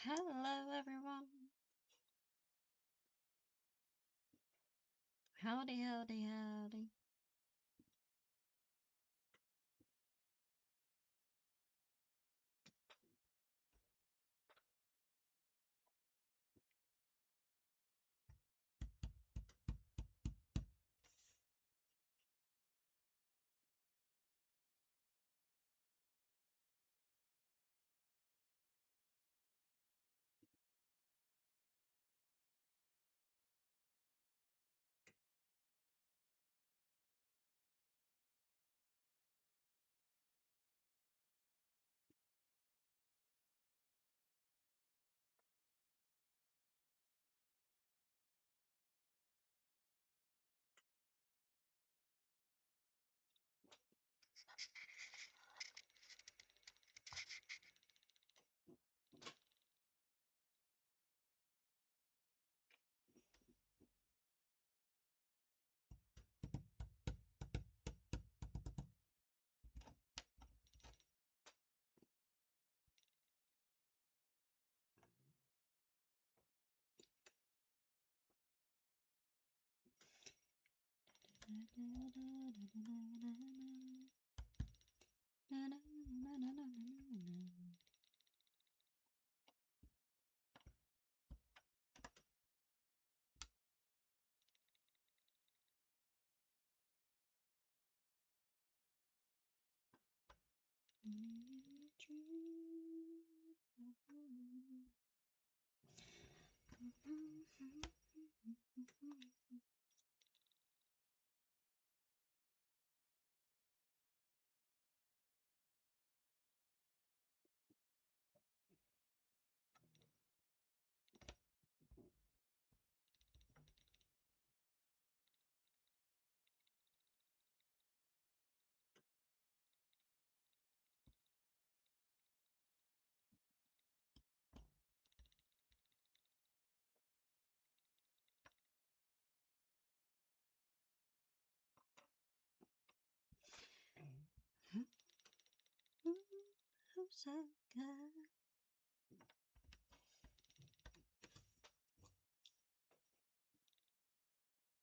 Hello, everyone. Howdy, howdy, howdy.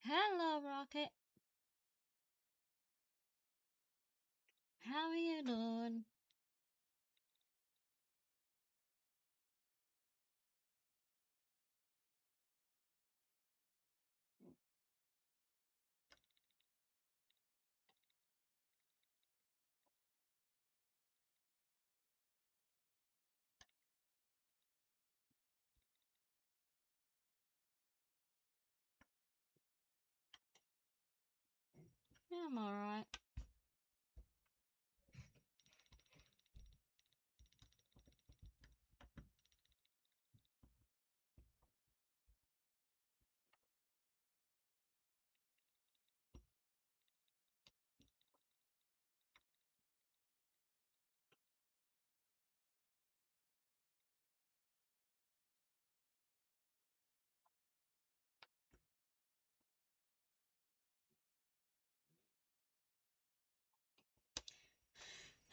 Hello, Rocket. How are you doing? I'm alright.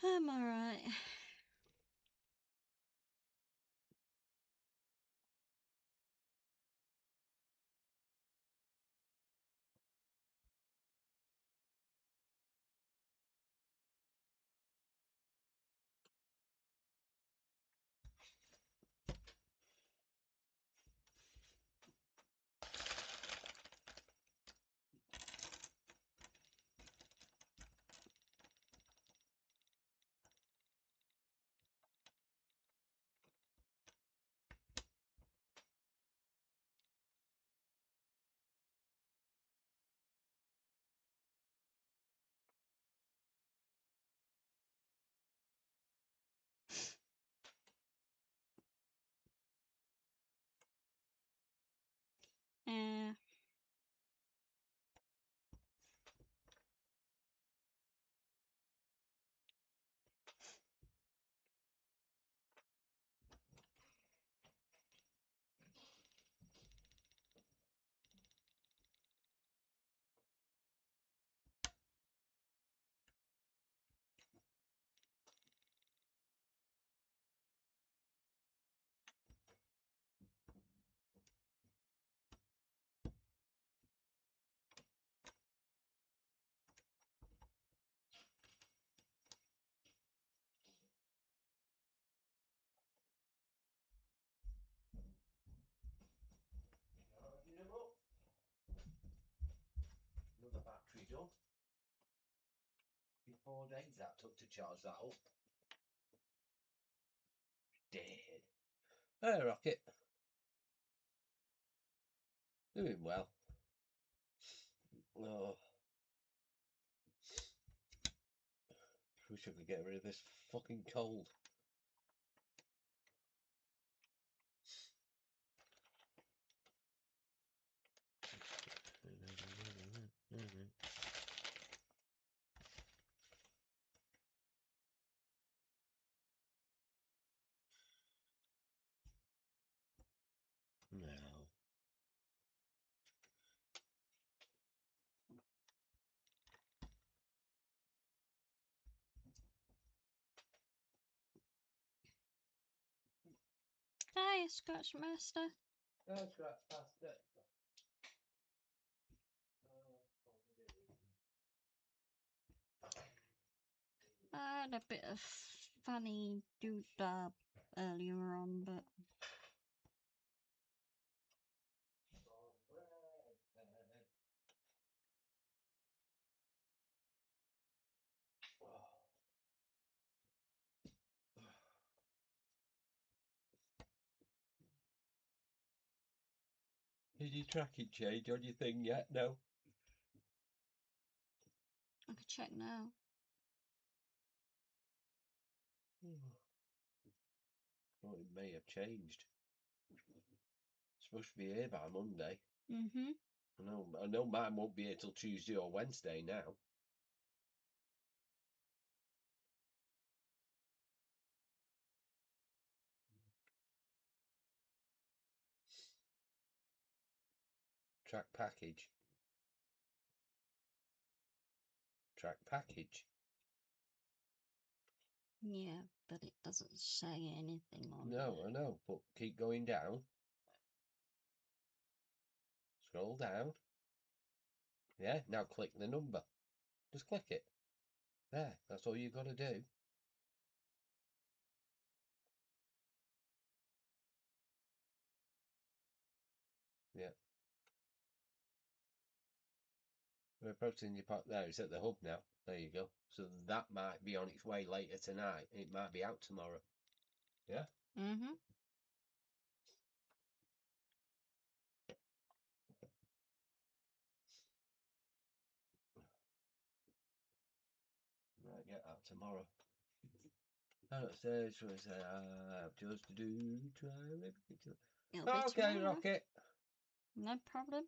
I'm alright. done. 4 days that took to charge that up. Dead. Hey, Rocket. Doing well. Oh. Wish I could get rid of this fucking cold. No. Hi, Scratch Master. No, scratch past it. I had a bit of funny doodah earlier on, but Did you track it change on your thing yet? No. I could check now. Well, it may have changed. It's supposed to be here by Monday. Mm-hmm. I know mine won't be here till Tuesday or Wednesday now. Track package. Track package. Yeah, but it doesn't say anything on No, it. I know, but keep going down. Scroll down. Yeah, now click the number. Just click it. There, that's all you've got to do. Yeah. We're approaching your part there. It's at the hub now. There you go. So that might be on its way later tonight. It might be out tomorrow. Yeah? Mm-hmm. Might get out tomorrow. And it says, I have just to do, try everything. It'll be Okay, tomorrow. Rocket. No problem.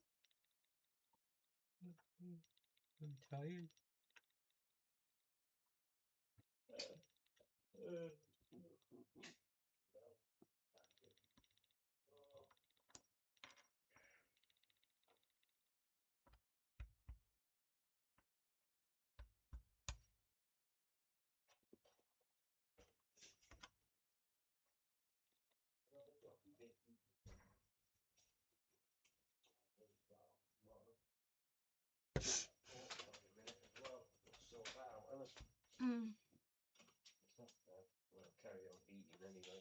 I'm tired. Mm. We'll carry on eating anyway.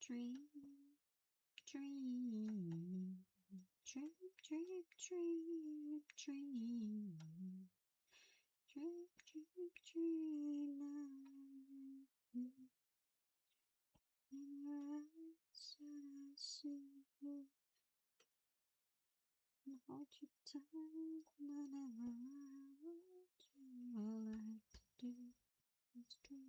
Dream, dream, dream, dream, dream, dream, dream, dream, dream. In your eyes, I see you. And hold you tight whenever I want you. All I have to do is dream.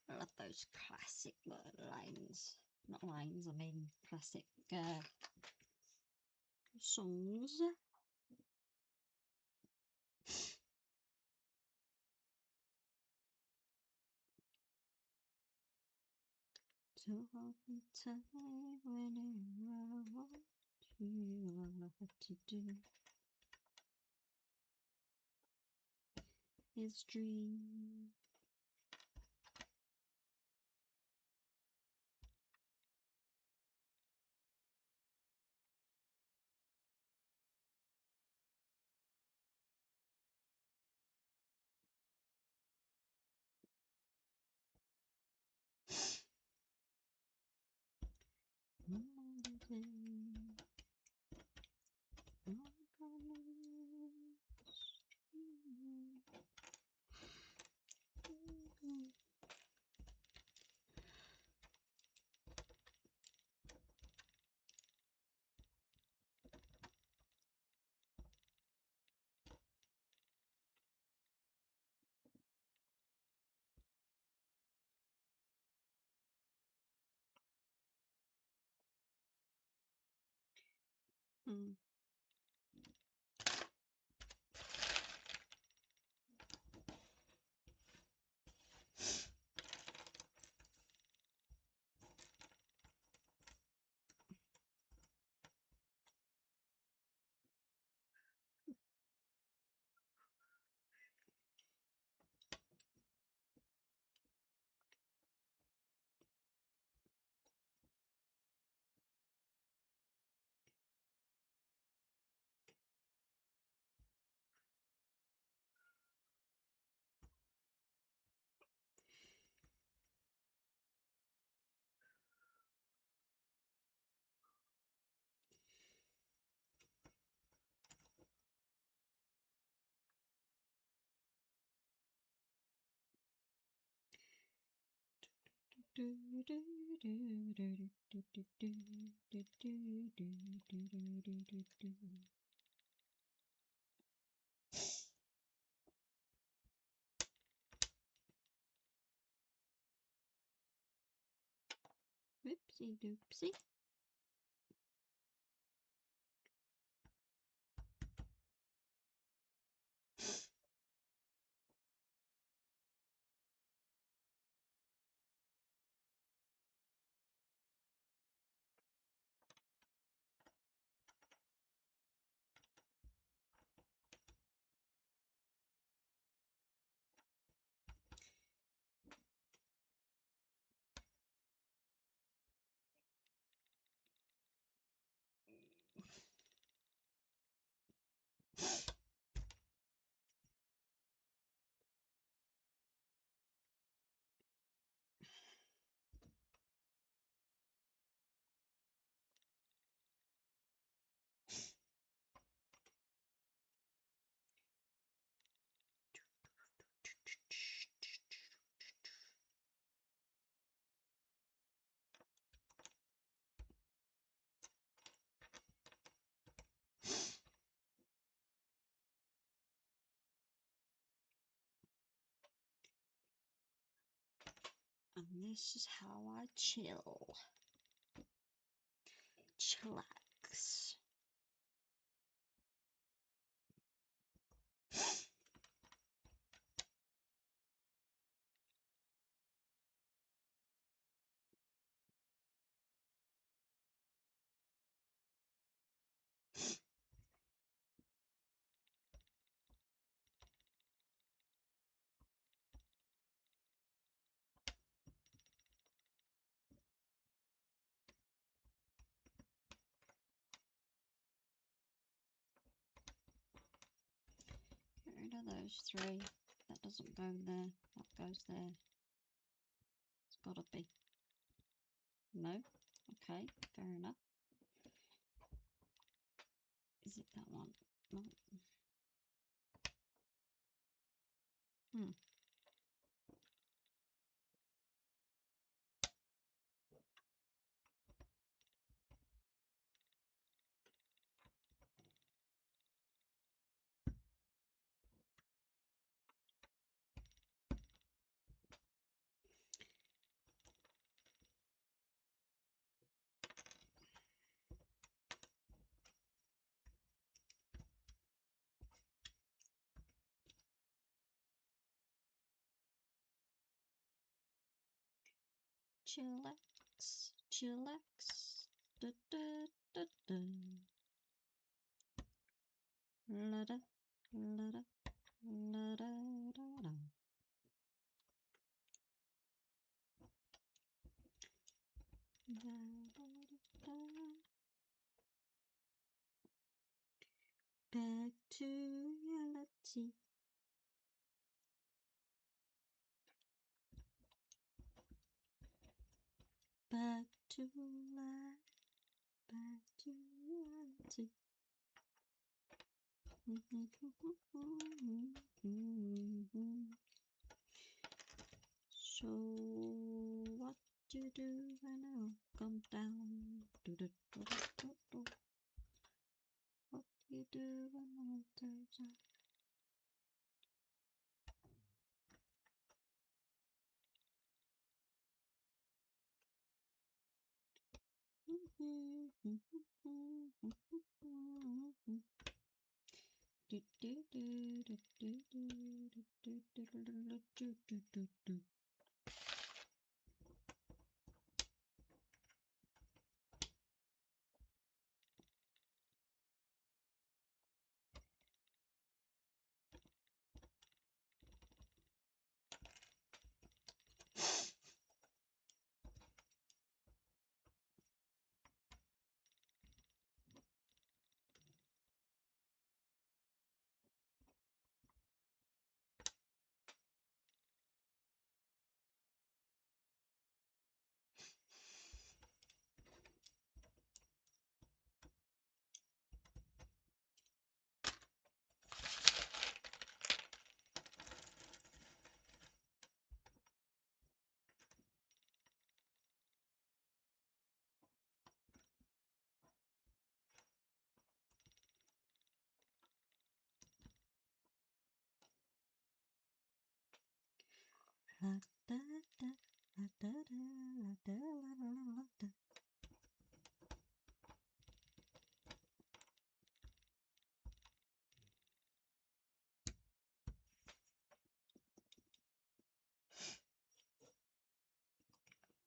I love those classic lines. Not lines, I mean classic songs. So hold me tight whenever I want you. All I have to do is dream. One more day, I'm gonna dream. Mm. Whoopsie doopsie. And this is how I chill. Chillax. Get rid of those three. That doesn't go there. That goes there. It's gotta be. No? Okay, fair enough. Is it that one? No. Hmm. Chillax. chillax. Da, da, da, da. La da, la da, la da, da, da. Da, da, da, da. Back to reality. Back to life. Back to reality. So what you do when I come down? What you do when I turns out?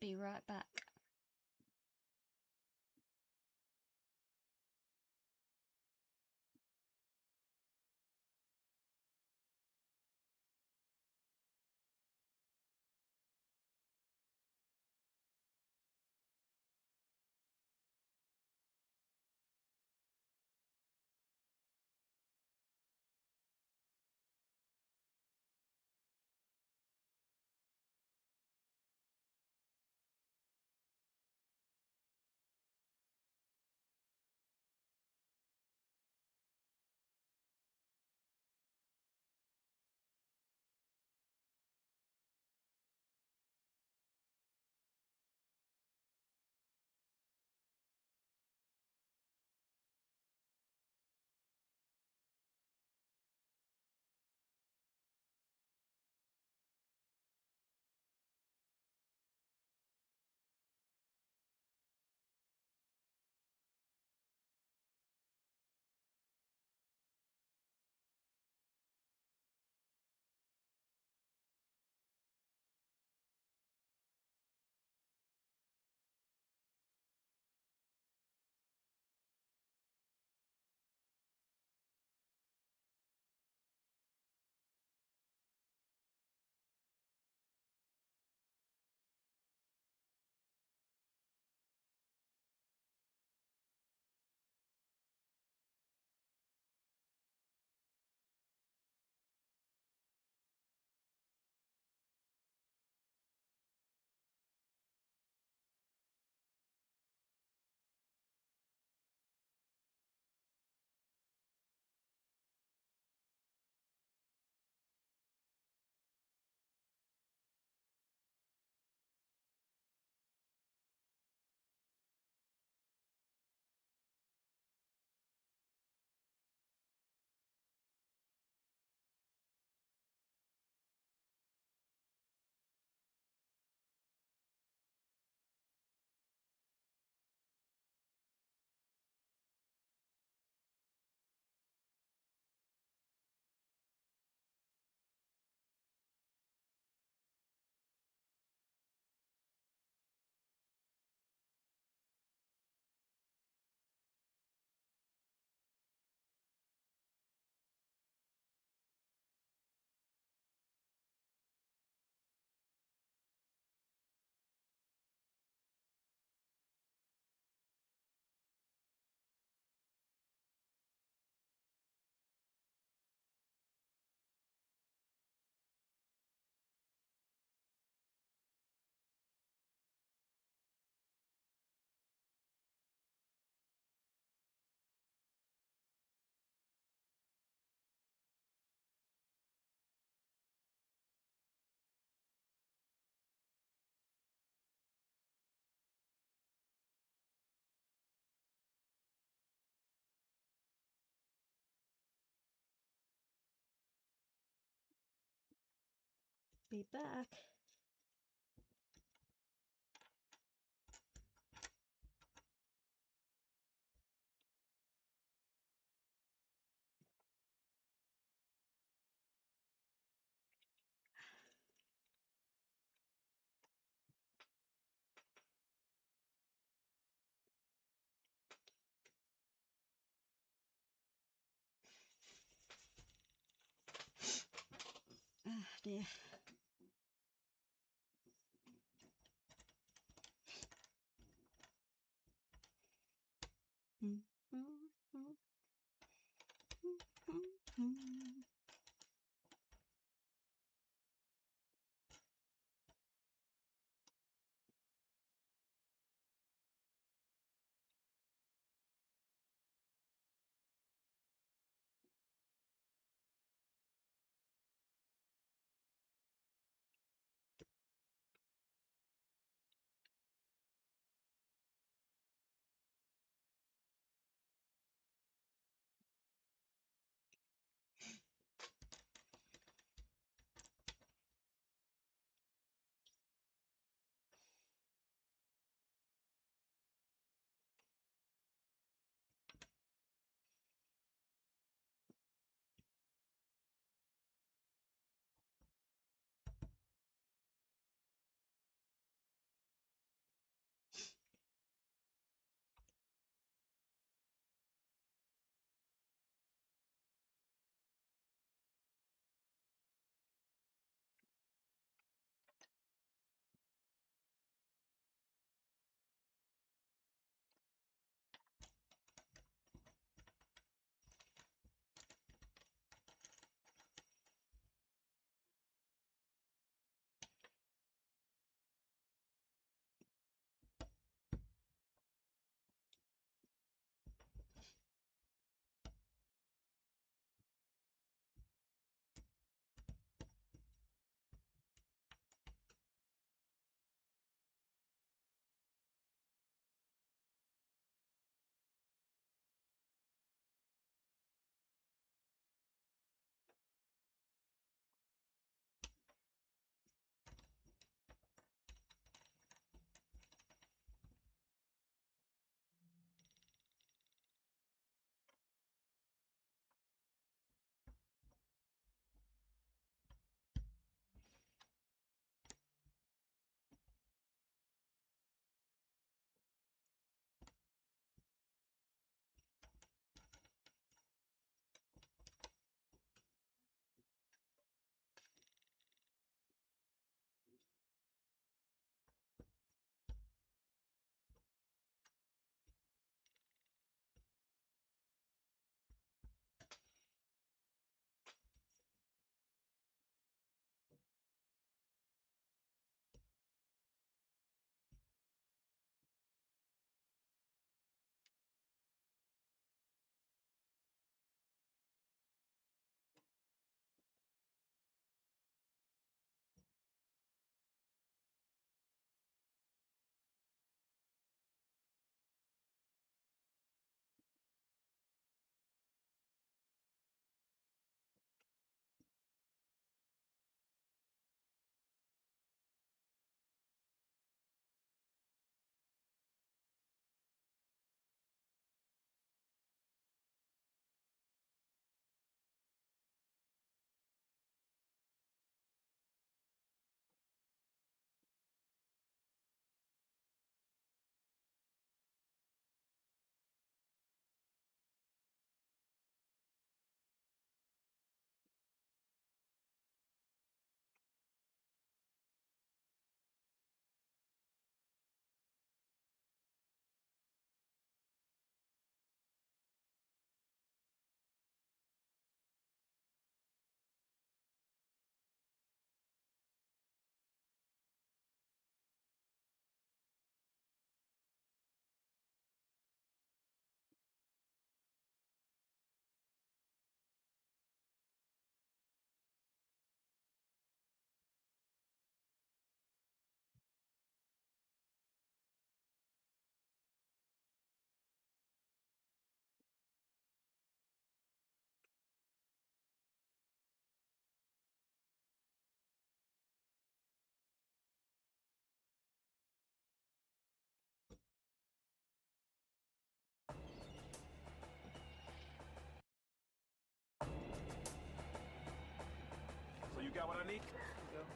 Be right back. Be back. Ah, dear. Mm, mm, mm, mm, mm.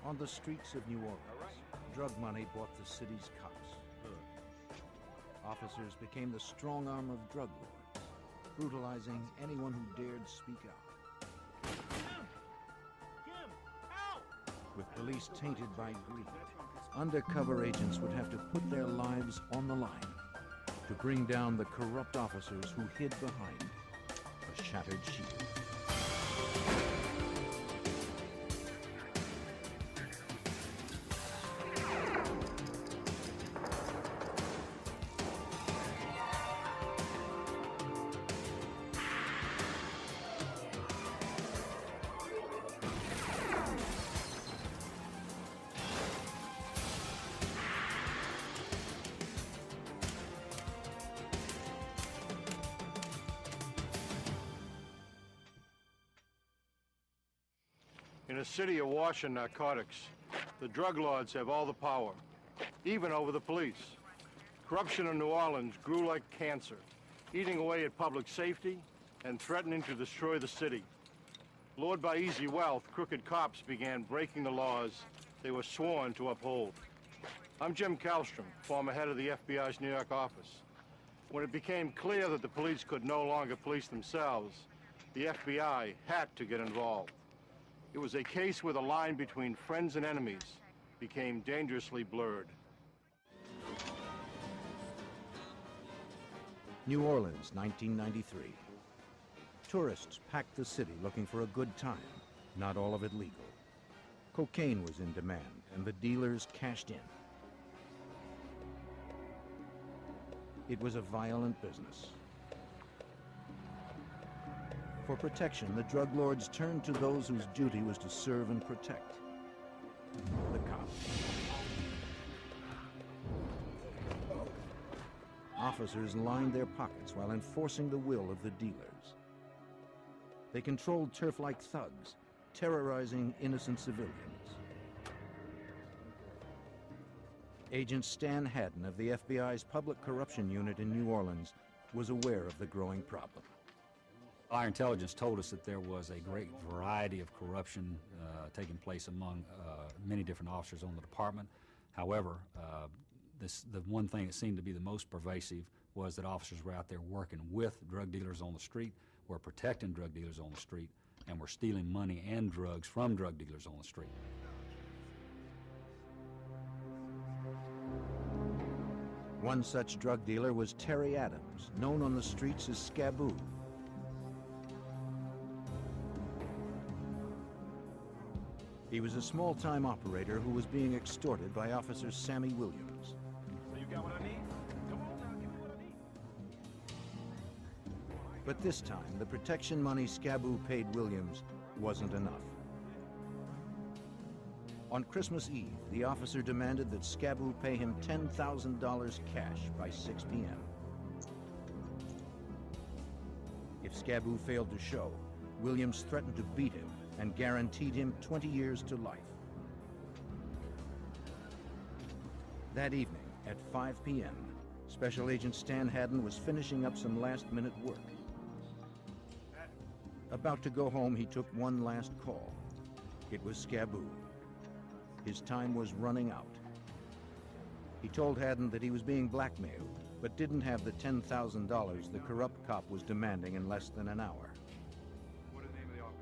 On the streets of New Orleans, drug money bought the city's cops. Officers became the strong arm of drug lords, brutalizing anyone who dared speak out. With police tainted by greed, undercover agents would have to put their lives on the line to bring down the corrupt officers who hid behind a shattered shield. In a city awash in narcotics, the drug lords have all the power, even over the police. Corruption in New Orleans grew like cancer, eating away at public safety and threatening to destroy the city. Lured by easy wealth, crooked cops began breaking the laws they were sworn to uphold. I'm Jim Kallstrom, former head of the FBI's New York office. When it became clear that the police could no longer police themselves, the FBI had to get involved. It was a case where the line between friends and enemies became dangerously blurred. New Orleans, 1993. Tourists packed the city looking for a good time, not all of it legal. Cocaine was in demand, and the dealers cashed in. It was a violent business. For protection, the drug lords turned to those whose duty was to serve and protect: the cops. Officers lined their pockets while enforcing the will of the dealers. They controlled turf like thugs, terrorizing innocent civilians. Agent Stan Haddon of the FBI's Public Corruption Unit in New Orleans was aware of the growing problem. Our intelligence told us that there was a great variety of corruption taking place among many different officers on the department. However, the one thing that seemed to be the most pervasive was that officers were out there working with drug dealers on the street, were protecting drug dealers on the street, and were stealing money and drugs from drug dealers on the street. One such drug dealer was Terry Adams, known on the streets as Scaboo. He was a small-time operator who was being extorted by Officer Sammy Williams. So you got what I need? Come on now, give me what I need. But this time, the protection money Scaboo paid Williams wasn't enough. On Christmas Eve, the officer demanded that Scaboo pay him $10,000 cash by 6 p.m. If Scaboo failed to show, Williams threatened to beat him and guaranteed him 20 years to life. That evening, at 5 p.m., Special Agent Stan Haddon was finishing up some last-minute work. About to go home, he took one last call. It was Scaboo. His time was running out. He told Haddon that he was being blackmailed, but didn't have the $10,000 the corrupt cop was demanding in less than an hour. What are the name of the officers?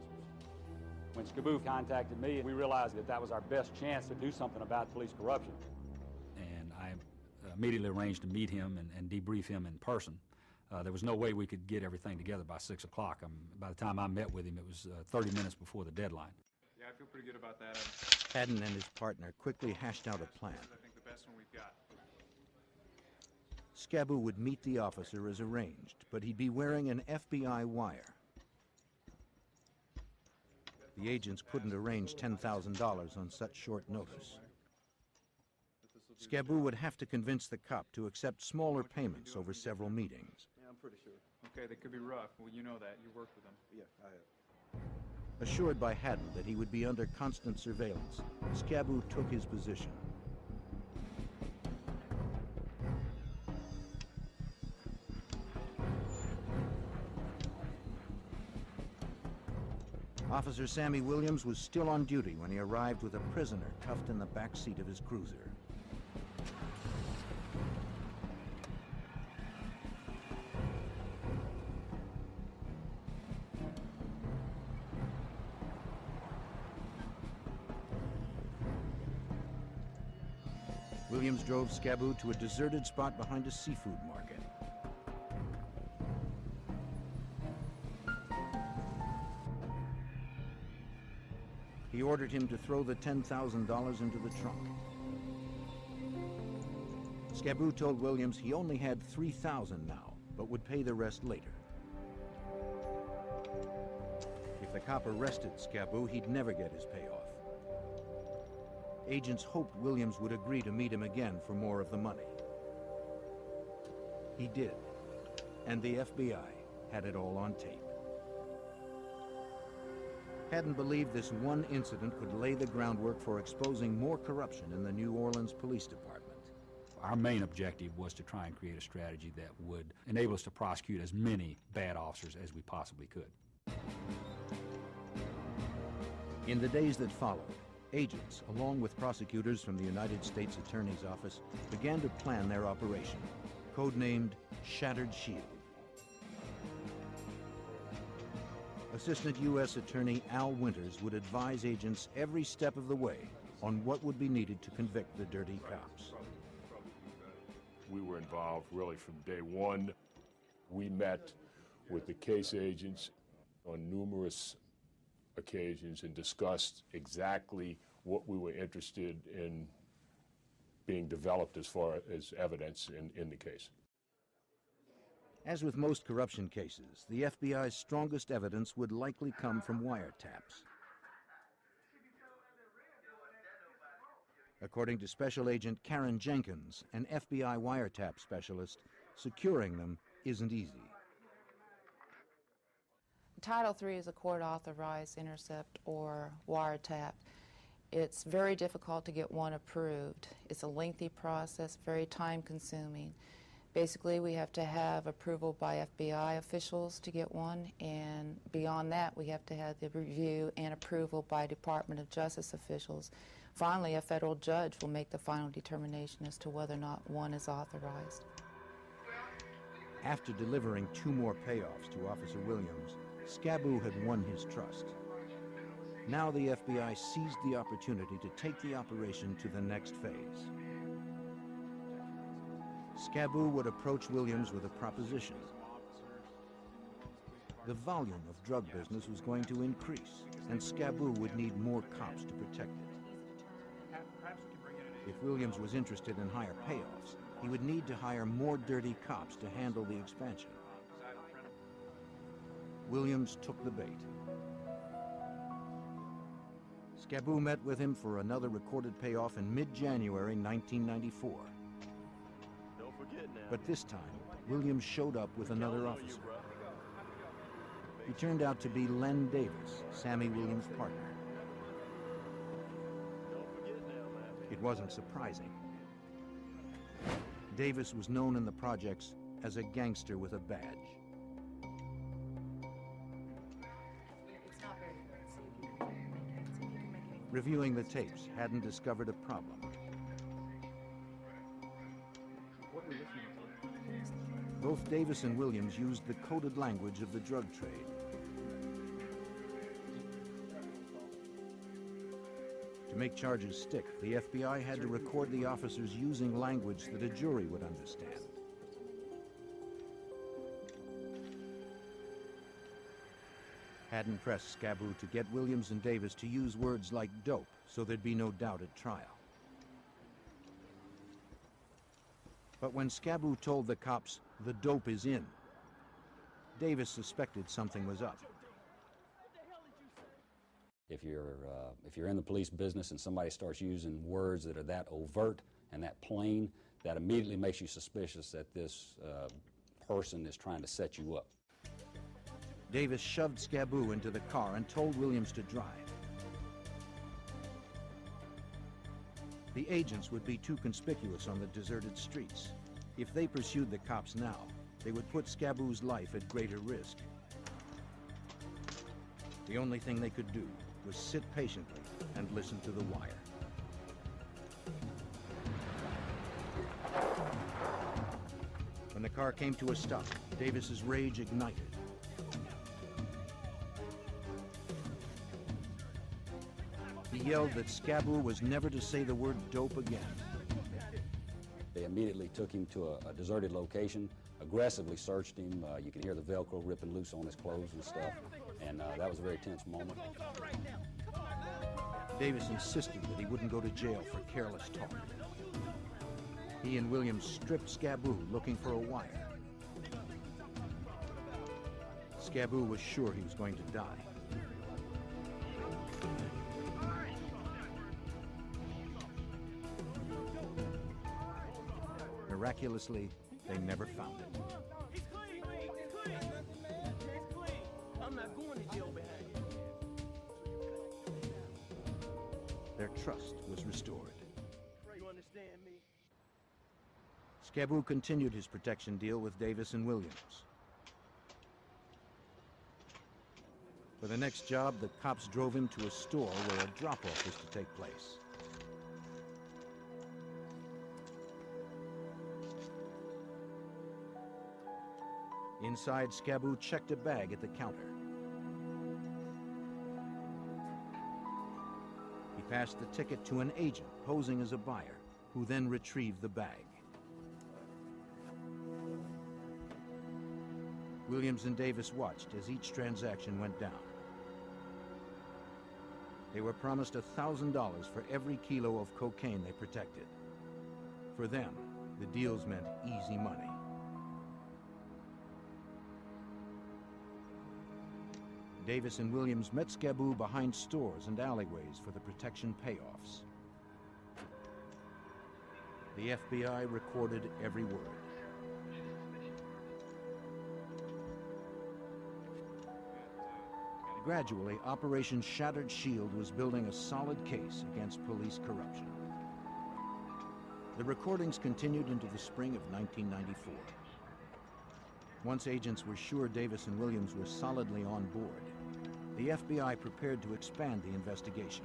When Scaboo contacted me, we realized that that was our best chance to do something about police corruption. And I immediately arranged to meet him and debrief him in person. There was no way we could get everything together by 6 o'clock. By the time I met with him, it was 30 minutes before the deadline. Yeah, I feel pretty good about that. Haddon and his partner quickly hashed out a plan. I think the best one we've got. Scaboo would meet the officer as arranged, but he'd be wearing an FBI wire. The agents couldn't arrange $10,000 on such short notice. Scaboo would have to convince the cop to accept smaller payments over several meetings. Yeah, I'm pretty sure. Okay, they could be rough. Well, you know that. You worked with them. Yeah, I have. Assured by Haddon that he would be under constant surveillance, Scaboo took his position. Officer Sammy Williams was still on duty when he arrived with a prisoner cuffed in the back seat of his cruiser. Williams drove Scaboo to a deserted spot behind a seafood market. He ordered him to throw the $10,000 into the trunk. Scaboo told Williams he only had $3,000 now, but would pay the rest later. If the cop arrested Scaboo, he'd never get his payoff. Agents hoped Williams would agree to meet him again for more of the money. He did, and the FBI had it all on tape. Haddon believed this one incident could lay the groundwork for exposing more corruption in the New Orleans Police Department. Our main objective was to try and create a strategy that would enable us to prosecute as many bad officers as we possibly could. In the days that followed, agents, along with prosecutors from the United States Attorney's Office, began to plan their operation, codenamed Shattered Shield. Assistant U.S. Attorney Al Winters would advise agents every step of the way on what would be needed to convict the dirty cops. We were involved really from day one. We met with the case agents on numerous occasions and discussed exactly what we were interested in being developed as far as evidence in the case. As with most corruption cases, the FBI's strongest evidence would likely come from wiretaps. According to Special Agent Karen Jenkins, an FBI wiretap specialist, securing them isn't easy. Title III is a court-authorized intercept or wiretap. It's very difficult to get one approved. It's a lengthy process, very time-consuming. Basically, we have to have approval by FBI officials to get one, and beyond that, we have to have the review and approval by Department of Justice officials. Finally, a federal judge will make the final determination as to whether or not one is authorized. After delivering 2 more payoffs to Officer Williams, Scaboo had won his trust. Now the FBI seized the opportunity to take the operation to the next phase. Scaboo would approach Williams with a proposition. The volume of drug business was going to increase, and Scaboo would need more cops to protect it. If Williams was interested in higher payoffs, he would need to hire more dirty cops to handle the expansion. Williams took the bait. Scaboo met with him for another recorded payoff in mid-January 1994. But this time, Williams showed up with another officer. He turned out to be Len Davis, Sammy Williams' partner. It wasn't surprising. Davis was known in the projects as a gangster with a badge. Reviewing the tapes, Haddon discovered a problem. Both Davis and Williams used the coded language of the drug trade. To make charges stick, the FBI had to record the officers using language that a jury would understand. Haddon pressed Scaboo to get Williams and Davis to use words like dope, so there'd be no doubt at trial. But when Scaboo told the cops the dope is in, Davis suspected something was up. If you're in the police business and somebody starts using words that are that overt and that plain, that immediately makes you suspicious that this person is trying to set you up. Davis shoved Scaboo into the car and told Williams to drive. The agents would be too conspicuous on the deserted streets. If they pursued the cops now, they would put Scaboo's life at greater risk. The only thing they could do was sit patiently and listen to the wire. When the car came to a stop, Davis's rage ignited. He yelled that Scaboo was never to say the word dope again. They immediately took him to a deserted location, aggressively searched him. You could hear the Velcro ripping loose on his clothes and stuff, and that was a very tense moment. Davis insisted that he wouldn't go to jail for careless talk. He and Williams stripped Scaboo looking for a wire. Scaboo was sure he was going to die. Miraculously, they never found it. He's clean. He's clean. He's clean. I'm not going to jail behind you. Their trust was restored. You understand me? Scaboo continued his protection deal with Davis and Williams. For the next job, the cops drove him to a store where a drop-off was to take place. Inside, Scaboo checked a bag at the counter. He passed the ticket to an agent posing as a buyer, who then retrieved the bag. Williams and Davis watched as each transaction went down. They were promised $1,000 for every kilo of cocaine they protected. For them, the deals meant easy money. Davis and Williams met Scaboo behind stores and alleyways for the protection payoffs. The FBI recorded every word. Gradually, Operation Shattered Shield was building a solid case against police corruption. The recordings continued into the spring of 1994. Once agents were sure Davis and Williams were solidly on board, the FBI prepared to expand the investigation.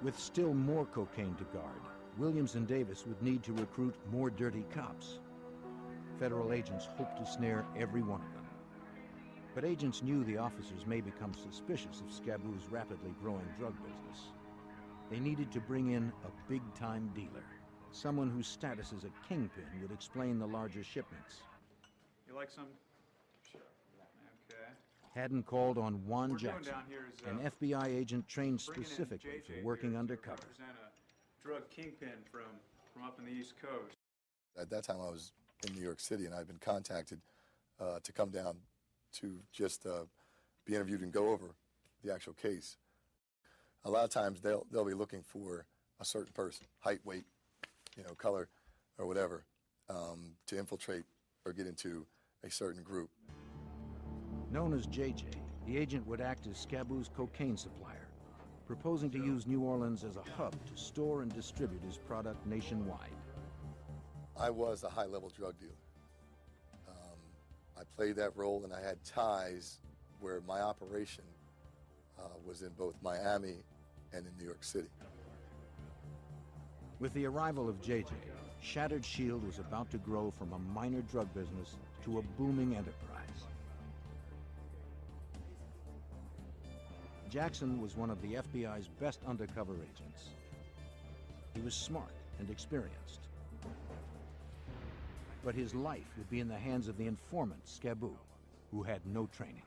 With still more cocaine to guard, Williams and Davis would need to recruit more dirty cops. Federal agents hoped to snare every one of them. But agents knew the officers may become suspicious of Scaboo's rapidly growing drug business. They needed to bring in a big-time dealer, someone whose status as a kingpin would explain the larger shipments. You like some? Sure. Okay. Haddon called on Juan What we're doing Jackson, down here is, an FBI agent trained bringing in specifically JJ for working here to undercover. represent a drug kingpin from up in the East Coast. At that time, I was in New York City, and I'd been contacted to come down to just be interviewed and go over the actual case. A lot of times, they'll be looking for a certain person, height, weight, color, or whatever, to infiltrate or get into a certain group. Known as JJ, the agent would act as Scaboo's cocaine supplier, proposing to use New Orleans as a hub to store and distribute his product nationwide. I was a high-level drug dealer. I played that role, and I had ties where my operation was in both Miami and in New York City. With the arrival of JJ, Shattered Shield was about to grow from a minor drug business to a booming enterprise. Jackson was one of the FBI's best undercover agents. He was smart and experienced. But his life would be in the hands of the informant, Scaboo, who had no training.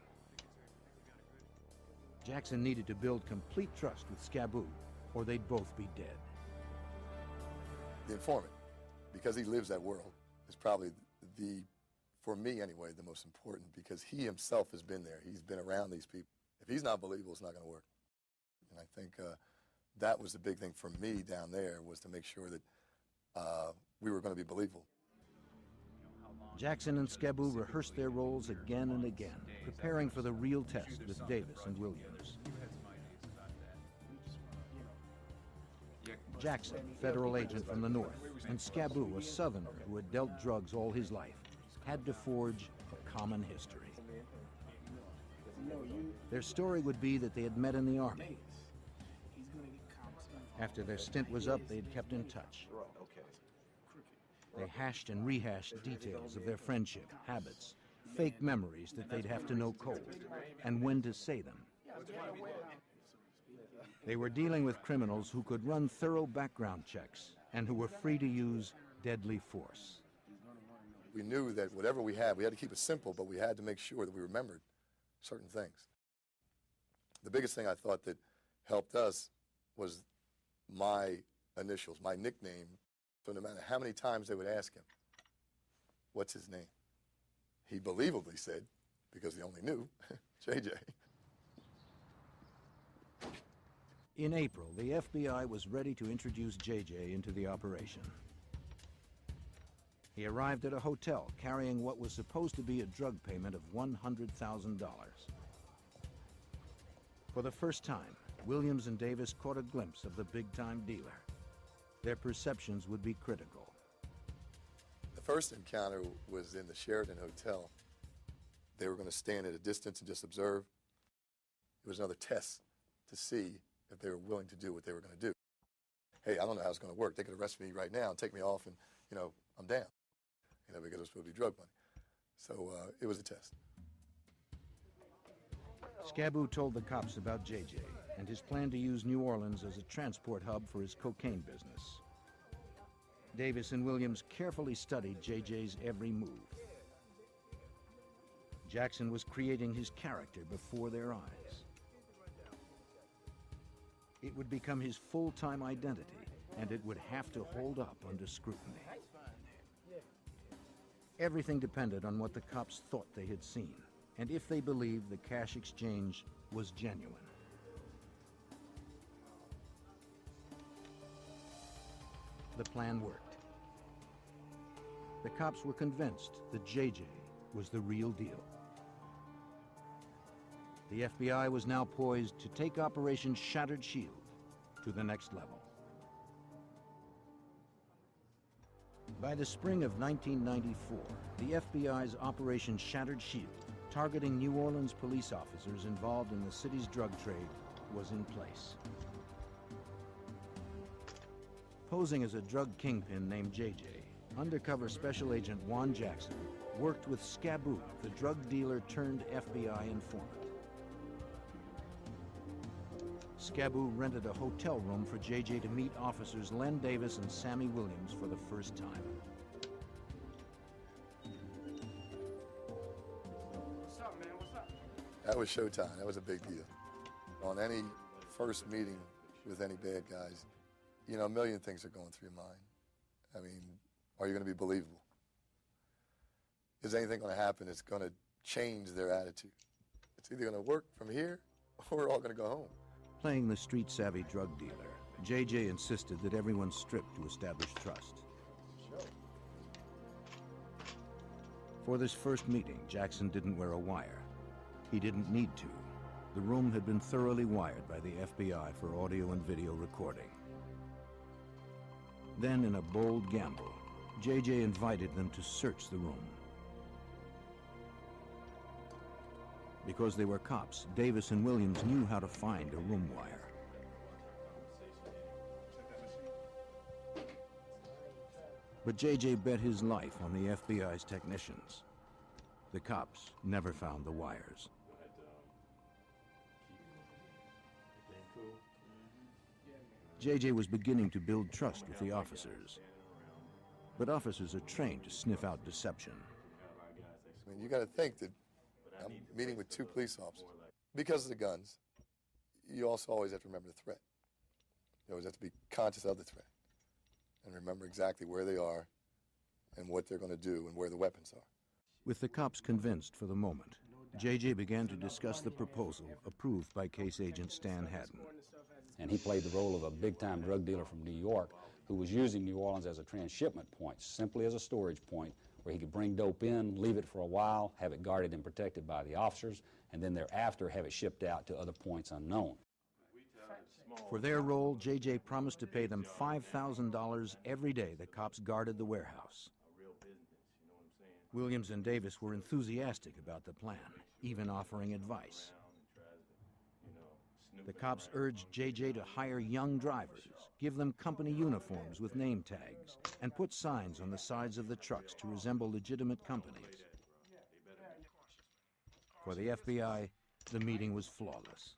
Jackson needed to build complete trust with Scaboo, or they'd both be dead. The informant, because he lives that world, is probably for me anyway, the most important, because he himself has been there. He's been around these people. If he's not believable, it's not going to work. And I think that was the big thing for me down there, was to make sure that we were going to be believable. Jackson and Scaboo rehearsed their roles again and again, preparing for the real test with Davis and Williams. Jackson, federal agent from the north, and Scaboo, a southerner who had dealt drugs all his life, had to forge a common history. Their story would be that they had met in the Army. After their stint was up, they had kept in touch. They hashed and rehashed details of their friendship, habits, fake memories that they'd have to know cold, and when to say them. They were dealing with criminals who could run thorough background checks and who were free to use deadly force. We knew that whatever we had to keep it simple, but we had to make sure that we remembered certain things. The biggest thing I thought that helped us was my initials, my nickname. So no matter how many times they would ask him, what's his name? He believably said, because he only knew, JJ. In April, the FBI was ready to introduce JJ into the operation. He arrived at a hotel carrying what was supposed to be a drug payment of $100,000. For the first time, Williams and Davis caught a glimpse of the big-time dealer. Their perceptions would be critical. The first encounter was in the Sheraton Hotel. They were going to stand at a distance and just observe. It was another test to see if they were willing to do what they were going to do. Hey, I don't know how it's going to work. They could arrest me right now and take me off and, I'm down, because it was supposed to be drug money. So it was a test. Scaboo told the cops about JJ and his plan to use New Orleans as a transport hub for his cocaine business. Davis and Williams carefully studied JJ's every move. Jackson was creating his character before their eyes. It would become his full-time identity, and it would have to hold up under scrutiny. Everything depended on what the cops thought they had seen, and if they believed the cash exchange was genuine. The plan worked. The cops were convinced that JJ was the real deal. The FBI was now poised to take Operation Shattered Shield to the next level. By the spring of 1994, the FBI's Operation Shattered Shield, targeting New Orleans police officers involved in the city's drug trade, was in place. Posing as a drug kingpin named JJ, undercover Special Agent Juan Jackson worked with Scaboo, the drug dealer turned FBI informant. Scaboo rented a hotel room for JJ to meet officers Len Davis and Sammy Williams for the first time. What's up, man? What's up? That was showtime. That was a big deal. On any first meeting with any bad guys, a million things are going through your mind. I mean, are you going to be believable? Is anything going to happen that's going to change their attitude? It's either going to work from here or we're all going to go home. Playing the street-savvy drug dealer, JJ insisted that everyone strip to establish trust. For this first meeting, Jackson didn't wear a wire. He didn't need to. The room had been thoroughly wired by the FBI for audio and video recording. Then, in a bold gamble, JJ invited them to search the room. Because they were cops, Davis and Williams knew how to find a room wire. But JJ bet his life on the FBI's technicians. The cops never found the wires. JJ was beginning to build trust with the officers. But officers are trained to sniff out deception. I mean, you got to think that I'm meeting with two police officers. Because of the guns, you also always have to remember the threat. You always have to be conscious of the threat and remember exactly where they are and what they're going to do and where the weapons are. With the cops convinced for the moment, JJ began to discuss the proposal approved by case agent Stan Haddon. And he played the role of a big-time drug dealer from New York who was using New Orleans as a transshipment point, simply as a storage point, where he could bring dope in, leave it for a while, have it guarded and protected by the officers, and then thereafter have it shipped out to other points unknown. For their role, JJ promised to pay them $5,000 every day the cops guarded the warehouse. Williams and Davis were enthusiastic about the plan, even offering advice. The cops urged JJ to hire young drivers, give them company uniforms with name tags, and put signs on the sides of the trucks to resemble legitimate companies. For the FBI, the meeting was flawless.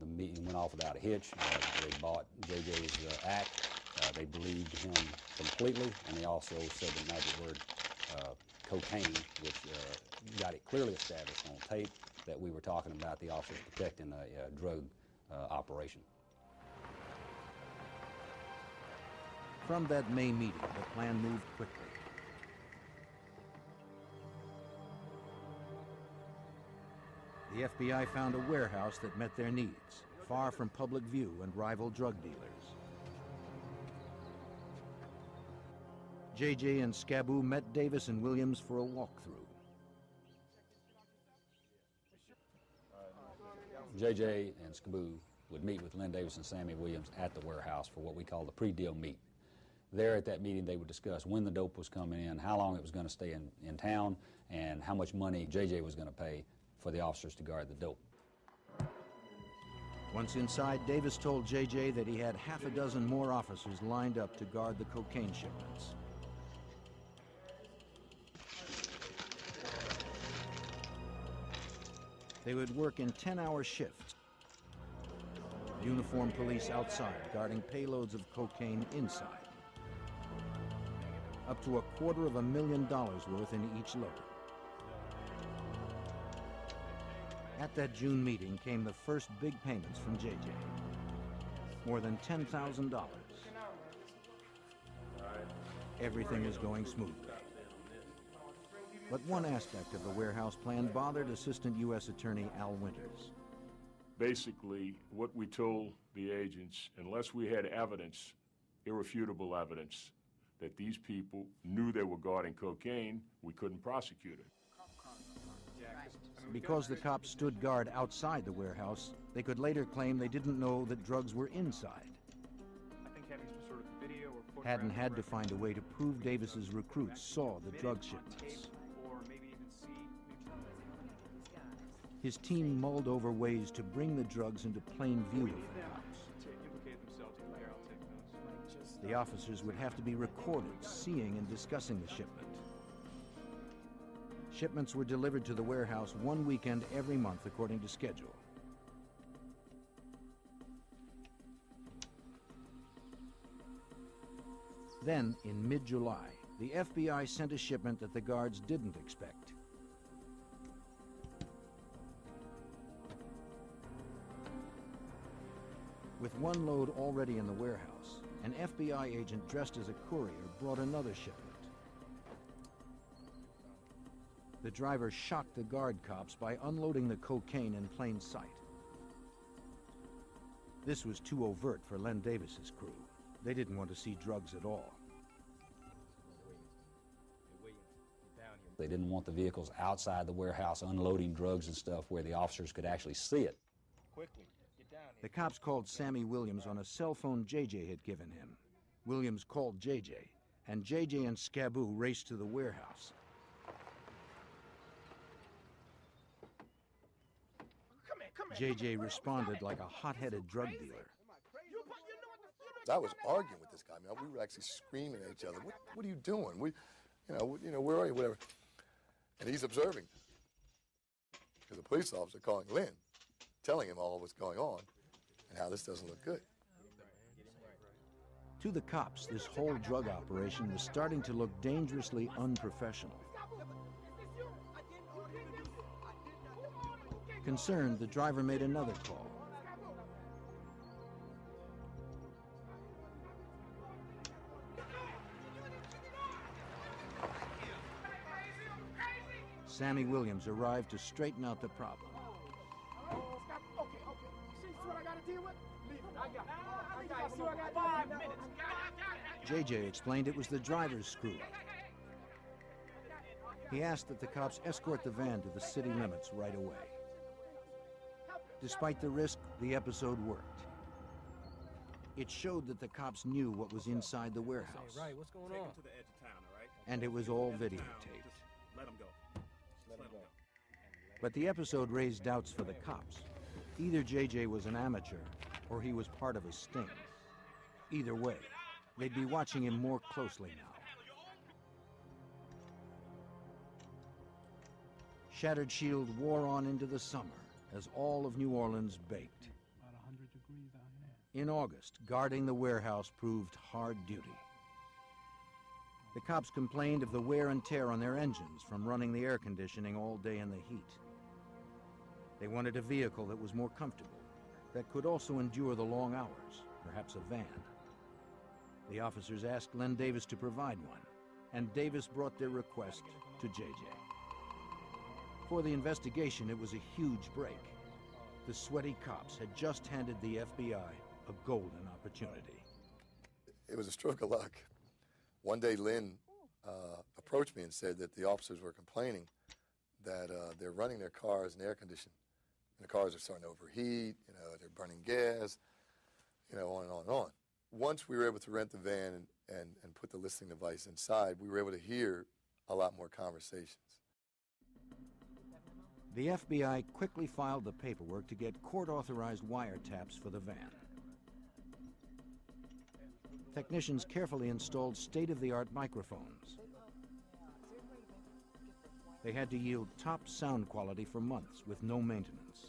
The meeting went off without a hitch. They bought JJ's act. They believed him completely, and they also said the magic word cocaine, which got it clearly established on tape that we were talking about the officers protecting a drug operation. From that May meeting, the plan moved quickly. The FBI found a warehouse that met their needs, far from public view and rival drug dealers. JJ and Scaboo met Davis and Williams for a walkthrough. JJ and Scaboo would meet with Len Davis and Sammy Williams at the warehouse for what we call the pre-deal meet. There at that meeting, they would discuss when the dope was coming in, how long it was going to stay in town, and how much money JJ was going to pay for the officers to guard the dope. Once inside, Davis told JJ that he had half a dozen more officers lined up to guard the cocaine shipments. They would work in 10-hour shifts. Uniformed police outside, guarding payloads of cocaine inside. Up to $250,000 worth in each load. At that June meeting came the first big payments from JJ. More than $10,000. Everything is going smoothly. But one aspect of the warehouse plan bothered Assistant U.S. Attorney Al Winters. Basically, what we told the agents, unless we had evidence, irrefutable evidence, that these people knew they were guarding cocaine, we couldn't prosecute it. Because the cops stood guard outside the warehouse, they could later claim they didn't know that drugs were inside. I think having some sort of video or Haddon had to find a way to prove Davis's recruits saw the drug shipments. or maybe even see His team mulled over ways to bring the drugs into plain view of the cops. to implicate themselves in here. I'll take notes. The officers would have to be recorded, seeing and discussing the shipment. Shipments were delivered to the warehouse one weekend every month according to schedule. Then, in mid-July, the FBI sent a shipment that the guards didn't expect. With one load already in the warehouse, an FBI agent dressed as a courier brought another shipment. The driver shocked the guard cops by unloading the cocaine in plain sight. This was too overt for Len Davis's crew. They didn't want to see drugs at all. They didn't want the vehicles outside the warehouse unloading drugs and stuff where the officers could actually see it. Quickly, get down here. The cops called Sammy Williams on a cell phone JJ had given him. Williams called JJ, and JJ and Scaboo raced to the warehouse. JJ responded like a hot-headed drug dealer. I was arguing with this guy. I mean, we were actually screaming at each other. What are you doing? Where are you? Whatever. And he's observing. There's a police officer calling Lynn, telling him all what's going on and how this doesn't look good. To the cops, this whole drug operation was starting to look dangerously unprofessional. Concerned, the driver made another call. Sammy Williams arrived to straighten out the problem. JJ explained it was the driver's screw-up. He asked that the cops escort the van to the city limits right away. Despite the risk, the episode worked. It showed that the cops knew what was inside the warehouse. Right, what's going on? To the edge of town, all right? And it was all videotaped. Let them go. Let him go. But the episode raised doubts for the cops. Either JJ was an amateur or he was part of a sting. Either way, they'd be watching him more closely now. Shattered Shield wore on into the summer as all of New Orleans baked. About 100 degrees out here. In August, guarding the warehouse proved hard duty. The cops complained of the wear and tear on their engines from running the air conditioning all day in the heat. They wanted a vehicle that was more comfortable, that could also endure the long hours, perhaps a van. The officers asked Len Davis to provide one, and Davis brought their request to JJ. For the investigation, it was a huge break. The sweaty cops had just handed the FBI a golden opportunity. It was a stroke of luck. One day, Lynn approached me and said that the officers were complaining that they're running their cars in air conditioning, and the cars are starting to overheat, they're burning gas, on and on and on. Once we were able to rent the van and put the listening device inside, we were able to hear a lot more conversations. The FBI quickly filed the paperwork to get court-authorized wiretaps for the van. Technicians carefully installed state-of-the-art microphones. They had to yield top sound quality for months with no maintenance.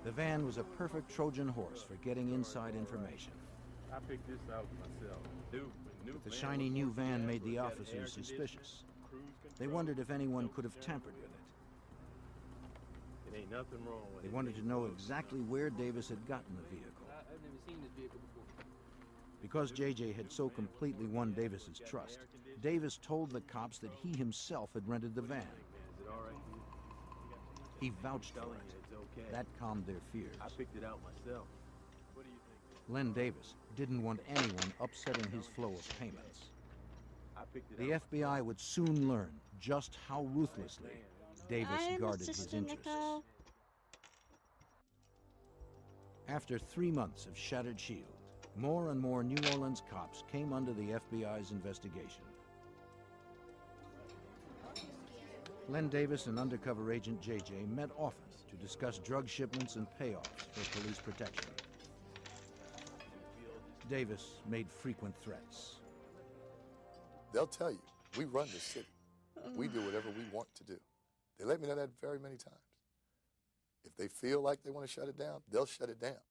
The van was a perfect Trojan horse for getting inside information. I picked this out myself. But the shiny new van made the officers suspicious. They wondered if anyone could have tampered with it. It ain't nothing wrong with They it. wanted to know exactly where Davis had gotten the vehicle. I've never seen this vehicle before. Because JJ had so completely won Davis's trust, Davis told the cops that he himself had rented the van. Is it all right? He vouched for Telling it. you it's okay. That calmed their fears. I picked it out myself. What do you think? Len Davis didn't want anyone upsetting his flow of payments. I picked it The out. FBI would soon learn just how ruthlessly Davis I'm guarded his Sister interests. Nicole. After 3 months of Shattered Shield, more and more New Orleans cops came under the FBI's investigation. Len Davis and undercover agent JJ met often to discuss drug shipments and payoffs for police protection. Davis made frequent threats. They'll tell you, we run this city. We do whatever we want to do. They let me know that very many times. If they feel like they want to shut it down, they'll shut it down.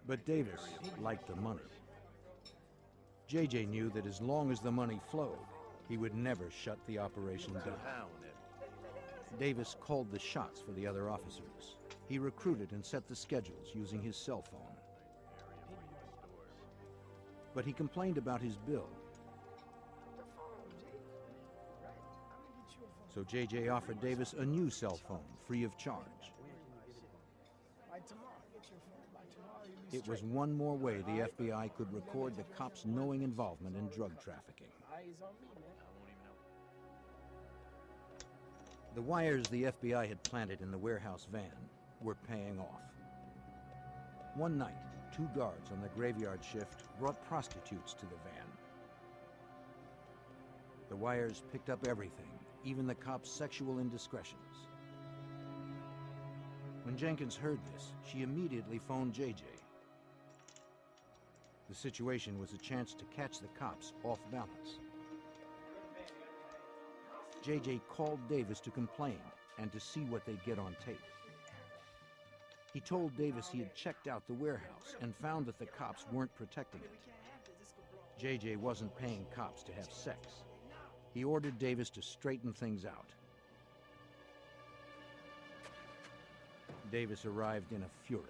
But Davis liked the money. JJ knew that as long as the money flowed, he would never shut the operation down. Davis called the shots for the other officers. He recruited and set the schedules using his cell phone. But he complained about his bill. So JJ offered Davis a new cell phone, free of charge. It was one more way the FBI could record the cops' knowing involvement in drug trafficking. The wires the FBI had planted in the warehouse van were paying off. One night, 2 guards on the graveyard shift brought prostitutes to the van. The wires picked up everything, even the cops' sexual indiscretions. When Jenkins heard this, she immediately phoned JJ. The situation was a chance to catch the cops off balance. JJ called Davis to complain and to see what they'd get on tape. He told Davis he had checked out the warehouse and found that the cops weren't protecting it. JJ wasn't paying cops to have sex. He ordered Davis to straighten things out. Davis arrived in a fury.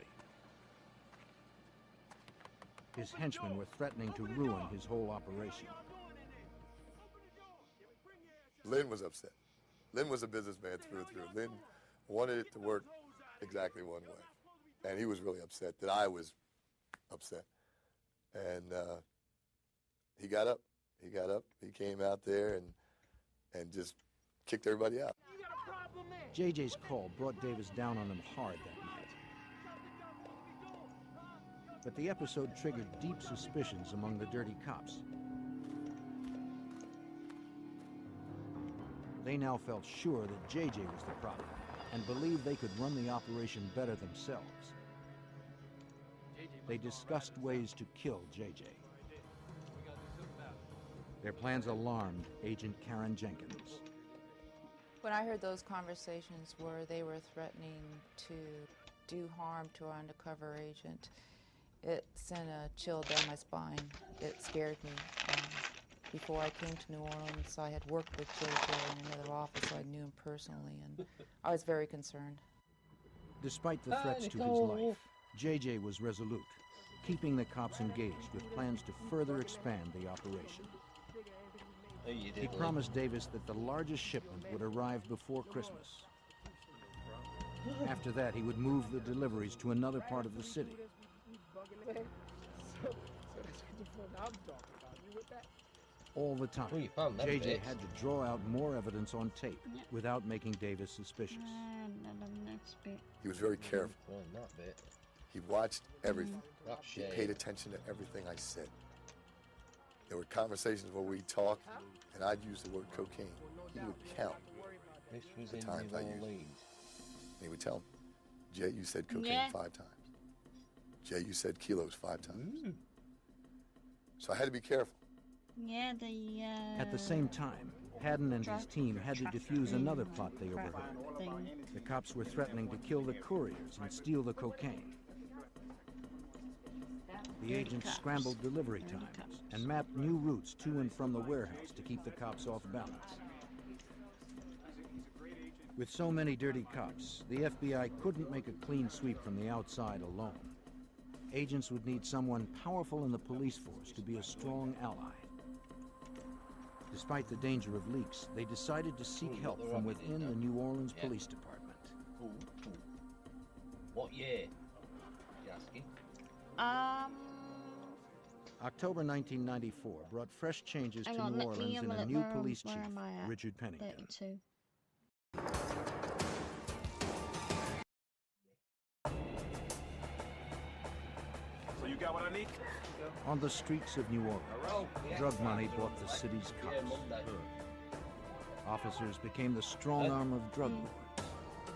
His henchmen were threatening to ruin his whole operation. Lynn was upset. Lynn was a businessman through and through. Lynn wanted it to work exactly one way. And he was really upset that I was upset. And he got up. He got up. He came out there and just kicked everybody out. JJ's call brought Davis down on him hard that night. But the episode triggered deep suspicions among the dirty cops. they now felt sure that JJ was the problem and believed they could run the operation better themselves. They discussed ways to kill JJ. Their plans alarmed Agent Karen Jenkins. When I heard those conversations where they were threatening to do harm to our undercover agent, it sent a chill down my spine. It scared me. Before I came to New Orleans, I had worked with JJ in another office, so I knew him personally, and I was very concerned. Despite the threats to his life, JJ was resolute, keeping the cops engaged with plans to further expand the operation. He promised Davis that the largest shipment would arrive before Christmas. After that, he would move the deliveries to another part of the city. All the time, JJ had to draw out more evidence on tape without making Davis suspicious. He was very careful. That bit. He watched everything. That He shade. paid attention to everything I said. There were conversations where we'd talk, and I'd use the word cocaine. He would count This was the in times I New used it. Orleans. And he would tell him, Jay, you said cocaine Yeah. 5 times. Jay, you said kilos 5 times. So I had to be careful. Yeah, At the same time, Haddon and his team had to defuse another plot they overheard. thing. The cops were threatening to kill the couriers and steal the cocaine. The agents cops. scrambled delivery Dirty times cops. and mapped new routes to and from the warehouse to keep the cops off balance. With so many dirty cops, the FBI couldn't make a clean sweep from the outside alone. Agents would need someone powerful in the police force to be a strong ally. Despite the danger of leaks, they decided to seek Ooh, help what from they're up within against the now. New Orleans Yeah. Police Department. Ooh. What year? You asking? October 1994 brought fresh changes Hang to on, New let me Orleans have in a a look. new Where police am chief, I at? Richard Pennington. 32. So you got what I need? On the streets of New Orleans, drug money bought the city's Yeah, cops. Monday. Officers became the strong arm of drug lords,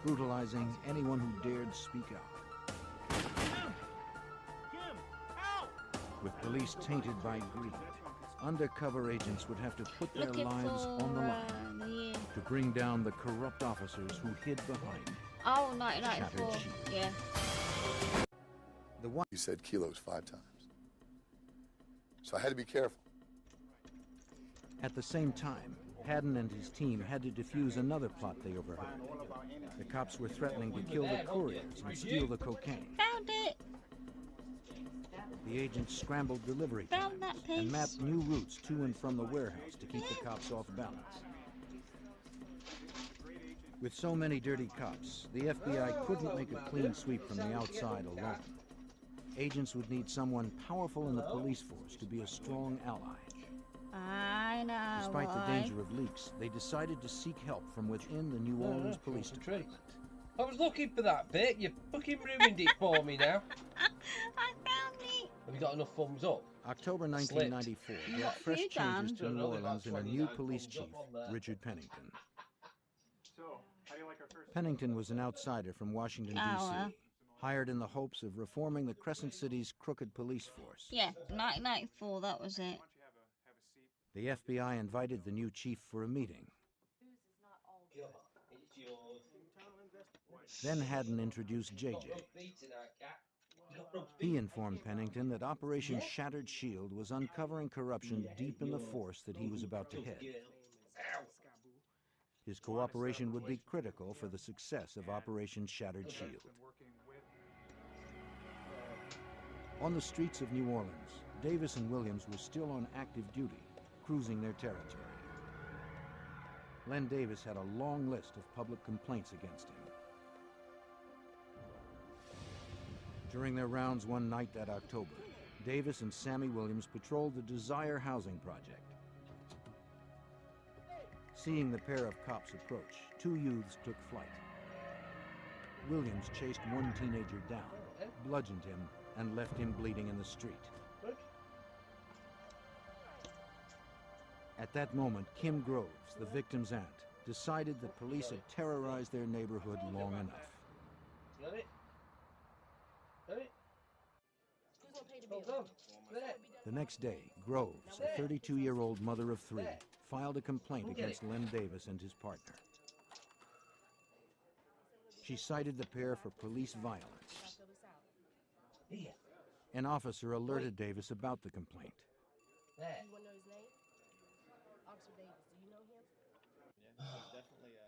brutalizing anyone who dared speak out. Kim, help! With police tainted by greed, undercover agents would have to put their Looking lives for on the line the year. to bring down the corrupt officers who hid behind Oh, 1994. Shattered shield. Yeah. the one. You said kilos 5 times. So I had to be careful. At the same time, Haddon and his team had to defuse another plot they overheard. The cops were threatening to kill the couriers and steal the cocaine. Found it. The agents scrambled delivery Found times that and piece. mapped new routes to and from the warehouse to keep the cops off balance. With so many dirty cops, the FBI couldn't make a clean sweep from the outside alone. Agents would need someone powerful in the police force to be a strong ally. I know. Despite the why. danger of leaks, they decided to seek help from within the New Orleans Police Department. I was looking for that bit. You fucking ruined it for me now. I found it. Have you got enough thumbs up? October Slipped. 1994 You brought got fresh you done. changes to Don't New know, Orleans about in a new 29 police thumbs chief, up on there. Richard Pennington. So, how do you like our first? Pennington was an outsider from Washington, Oh, D.C., well. hired in the hopes of reforming the Crescent City's crooked police force. Yeah, 1994. That was it. Why don't you have a seat? The FBI invited the new chief for a meeting. Then Haddon introduced JJ. He informed Pennington that Operation Shattered Shield was uncovering corruption deep in the force that he was about to head. His cooperation would be critical for the success of Operation Shattered Shield. Working with On the streets of New Orleans, Davis and Williams were still on active duty, cruising their territory. Len Davis had a long list of public complaints against him. During their rounds one night that October, Davis and Sammy Williams patrolled the Desire Housing Project. Seeing the pair of cops approach, two youths took flight. Williams chased one teenager down, bludgeoned him, and left him bleeding in the street. At that moment, Kim Groves, the victim's aunt, decided that police had terrorized their neighborhood long enough. Got it? Got it? Hold on. There. The next day, Groves, a 32-year-old mother of 3, filed a complaint against Len Davis and his partner. She cited the pair for police violence. Here. An officer alerted Davis about the complaint. There.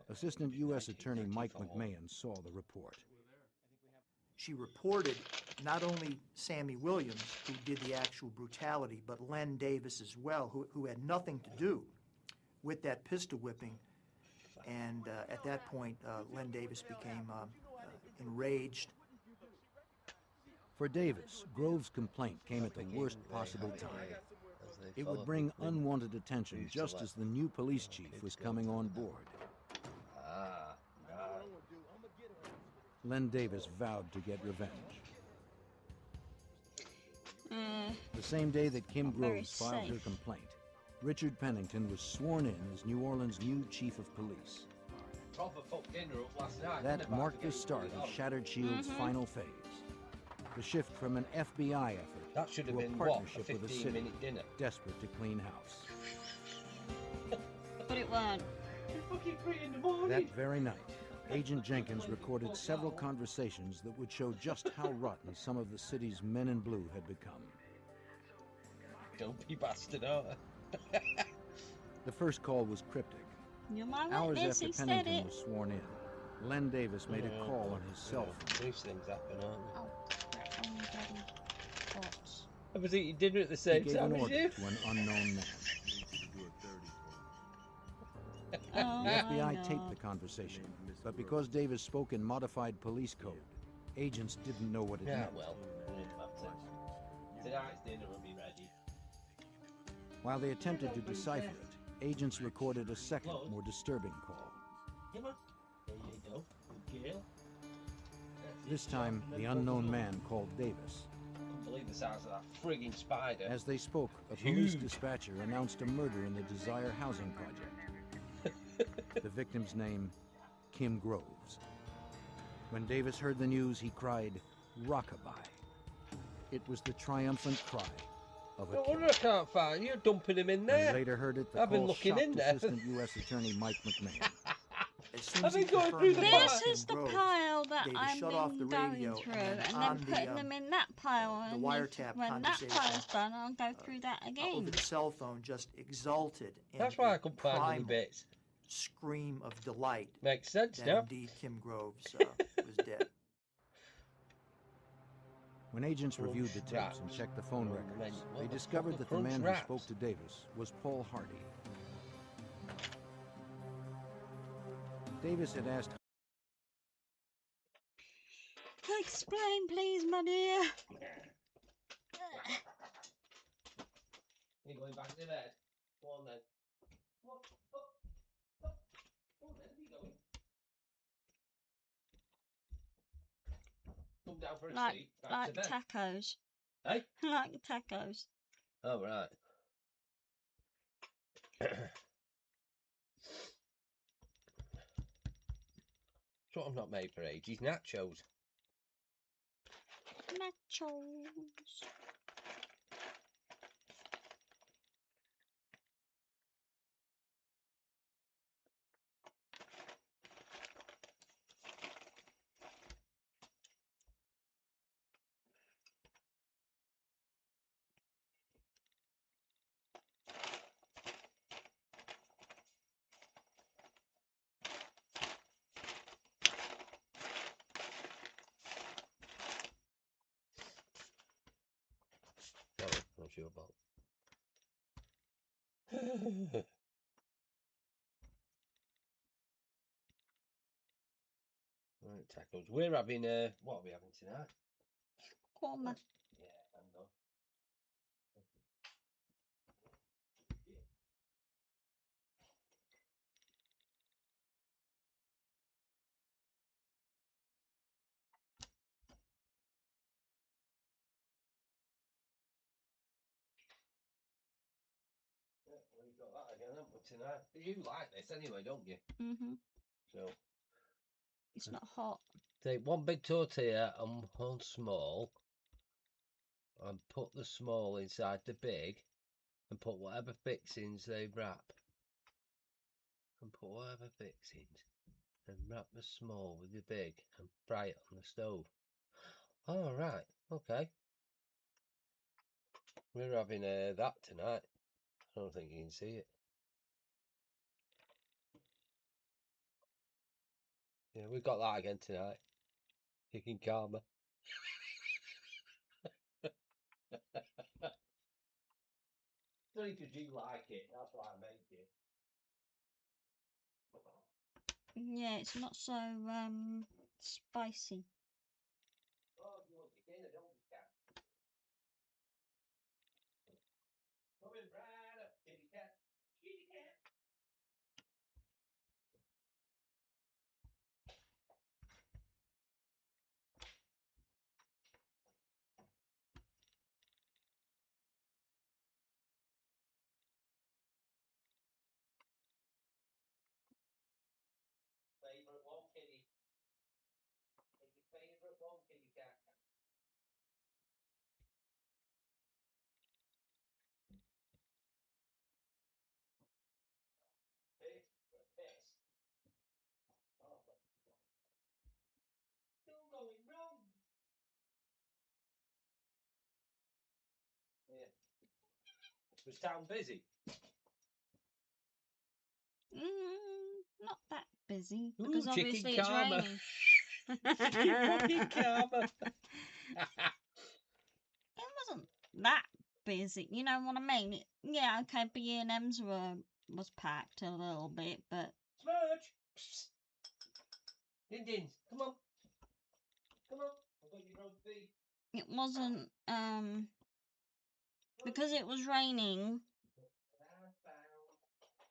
Assistant U.S. Attorney Mike McMahon saw the report. She reported not only Sammy Williams, who did the actual brutality, but Len Davis as well, who had nothing to do with that pistol whipping. And at that point, Len Davis became enraged. For Davis, Groves' complaint came at the worst possible time. It would bring unwanted attention just as the new police chief was coming on board. Len Davis vowed to get revenge. The same day that Kim Groves filed her complaint, Richard Pennington was sworn in as New Orleans' new chief of police. That marked the start of Shattered Shield's final phase. The shift from an FBI effort to a partnership with a city desperate to clean house. But it weren't. That very night, Agent Jenkins recorded several conversations that would show just how rotten some of the city's men in blue had become. Don't be bastard, are The first call was cryptic. You're my Hours witness, after he said Pennington it. was sworn in, Len Davis made a call on his cell phone. These things happen, aren't they? Oh, crap, only bloody bots. I was eating dinner at the He same gave time an as order you. to an unknown man. Oh The my FBI taped God. the conversation, but because Davis spoke in modified police code, agents didn't know what it Yeah, meant. well, tonight's dinner will be ready. While they attempted to decipher it, agents recorded a second, more disturbing call. Come on. There you go. Good girl. This time, the unknown man called Davis. Can't believe the size of that frigging spider. As they spoke, a police Huge. dispatcher announced a murder in the Desire housing project. The victim's name, Kim Groves. When Davis heard the news, he cried, "Rockabye." It was the triumphant cry of a No killer. wonder I can't find you. Dumping him in When he there. later heard it, the I've been call looking shocked in there. Assistant U.S. Attorney Mike McMahon. As soon I've as he been going confirmed through the that file. it was This Kim is the Groves, pile that Davis I've shut off the been going radio, through, and and on then the, putting them in that pile, and wiretap when that conversation, pile's done, I'll go through that again. over the cell phone, just exulted in That's why I a couldn't find any primal bits. scream of delight Makes sense that now. indeed Kim Groves was dead. When agents Crunch reviewed the tapes wraps. and checked the phone Oh, records, man, what they the discovered fuck are that the crunch man wraps? who spoke to Davis was Paul Hardy. Davis had asked Explain, please, my dear. You going back to bed? Go on then. Come on, up. Go on then, where you going? Come down for a Like, seat. Back like to bed. tacos. Hey? Like tacos. Oh, right. That's what I'm not made for ages. Nachos. Nachos. Sorry, not your fault. Right, tacos. We're having, what are we having tonight? Korma. Yeah, I know. Yeah, well, you got that again, haven't haven't we, tonight? You like this anyway, don't you? Mhm. So It's not hot. take one big tortilla and one small, and put the small inside the big, and put whatever fixings they wrap. And put whatever fixings, and wrap the small with the big, and fry it on the stove. All right, okay. We're having that tonight. I don't think you can see it. Yeah, we've got that again tonight. Chicken karma. Only because you like it. That's why I make it. Yeah, it's not so spicy. Oh, you want your dinner, don't you, cat? Coming right up, kitty cat. Kitty cat. Favorite one, kitty. What's your favorite one, kitty cat? Piss. Piss. Oh. Still going wrong. Yeah. Was town busy? Not that busy Ooh, because chicken obviously it's karma. raining. Chicken fucking karma. It wasn't that busy, you know what I mean? Yeah, okay, B&M's was packed a little bit, but Smudge. Din dins, come on. Come on. I've got your roast beef. it wasn't because it was raining.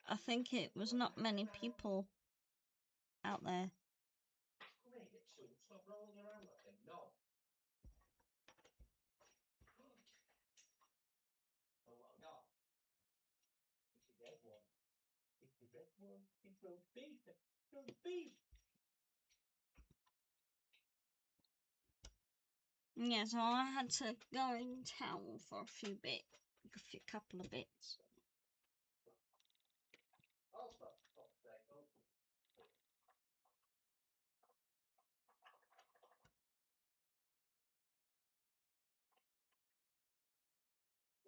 I think it was not many people out there. Stop rolling around like a knob. Oh, what a knob. It's the red one. It's the red one. It's roast beef. Roast beef. Yeah, so I had to go in town for a couple of bits. I'll stop. Stop there. Go.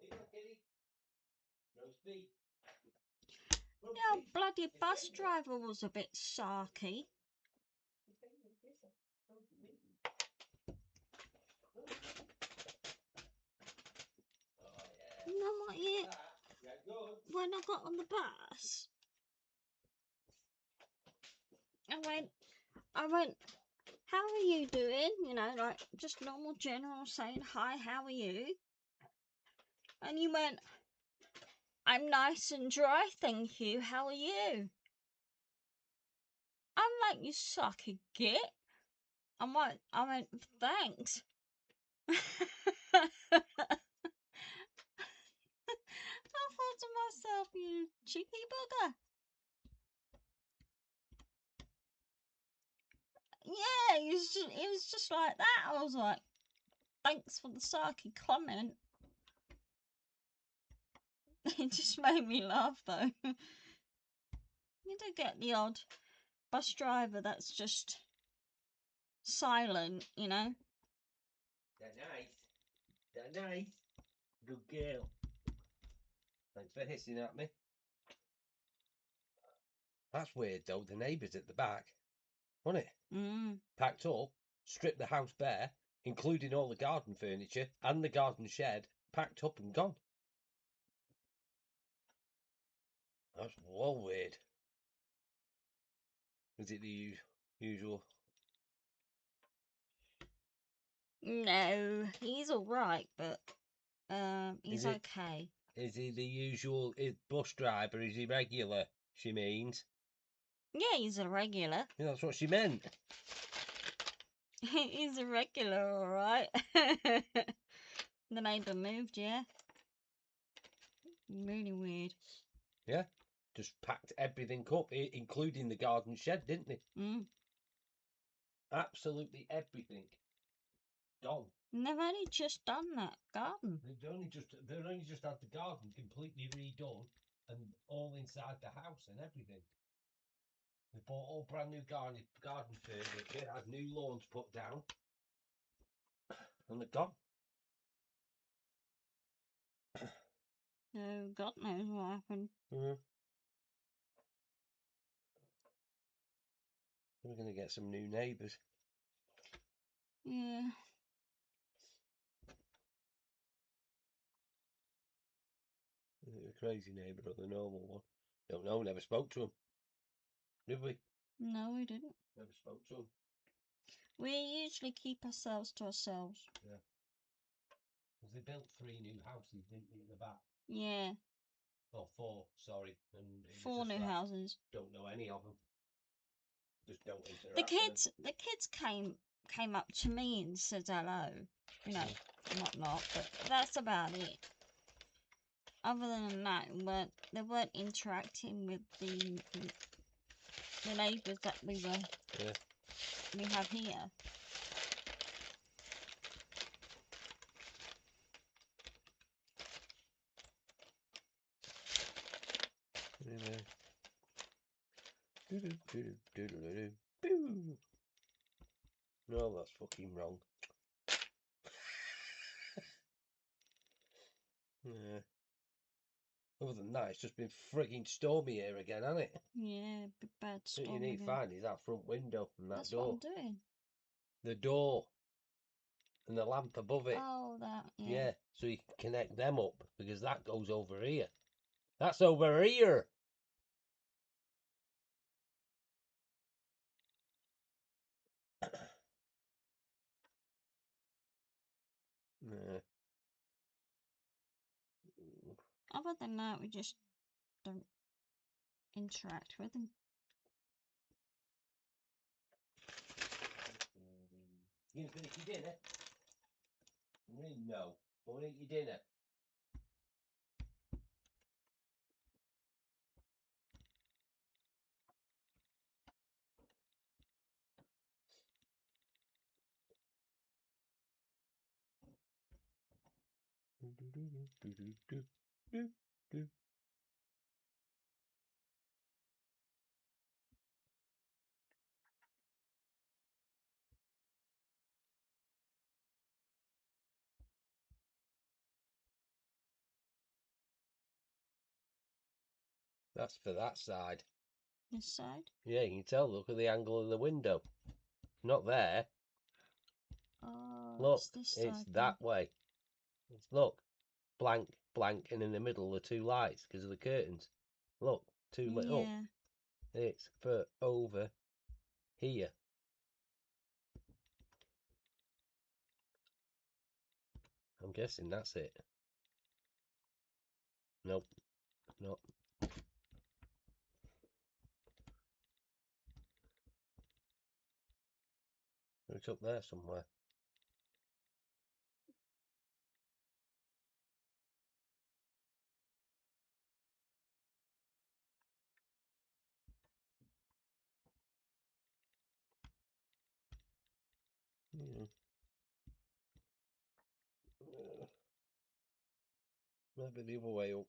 Here, kitty. Roast beef. Roast Yeah, beef. bloody bus driver was a bit sarky. You know what? When I got on the bus, I went, how are you doing? You know, like just normal general saying hi, how are you? And he went, I'm nice and dry, thank you. How are you? I'm like, you sucky git. I went, thanks. I thought to myself, you cheeky bugger. Yeah, it was just like that. I was like, thanks for the sarky comment. It just made me laugh though. You do get the odd bus driver that's just silent, you know. They're nice. They're nice. Good girl. Thanks for hissing at me. That's weird though, the neighbours at the back. Wasn't it? Packed up, stripped the house bare, including all the garden furniture and the garden shed, packed up and gone. That's well weird. Is it the usual? No, he's alright, but he's Is it- okay. Is he the usual bus driver? Is he regular? She means. Yeah, he's a regular. Yeah, that's what she meant. He's a regular, alright. The neighbour moved, yeah. Really weird. Yeah. just packed everything up, including the garden shed, didn't they? Mm. Absolutely everything. Gone. And they've only just done that garden. They've only just had the garden completely redone and all inside the house and everything. They bought all brand new garden furniture, had new lawns put down, and they're gone. So God knows what happened. We're going to get some new neighbours. Yeah. A crazy neighbour or the normal one? Don't know, never spoke to him. Did we? No, we didn't. Never spoke to him. We usually keep ourselves to ourselves. Yeah. Because they built 3 new houses, didn't they, in the back? Yeah. Oh, 4, sorry. And it was 4 just new like, houses. Don't know any of them. Just don't interact. The kids came up to me and said hello, you know, and whatnot, but that's about it. Other than that, they weren't interacting with the neighbours that we have here. No, that's fucking wrong. Yeah. Other than that, it's just been frigging stormy here again, hasn't it? Yeah, big bad storm. What you need to find is that front window and that That's door. what I'm doing. The door and the lamp above it. Oh, that, yeah. Yeah, so you can connect them up because that goes over here. That's over here. Yeah. Other than that, we just don't interact with them. You gonna finish your dinner? Really, no. Go and eat your dinner. That's for that side. This side? Yeah, you can tell. Look at the angle of the window. Not there. Oh, Look, it's this it's side. that way. Look, blank, blank, and in the middle the 2 lights because of the curtains. Look, 2 lit up. Yeah. It's for over here. I'm guessing that's it. Nope, not. It's up there somewhere. Maybe the other way up.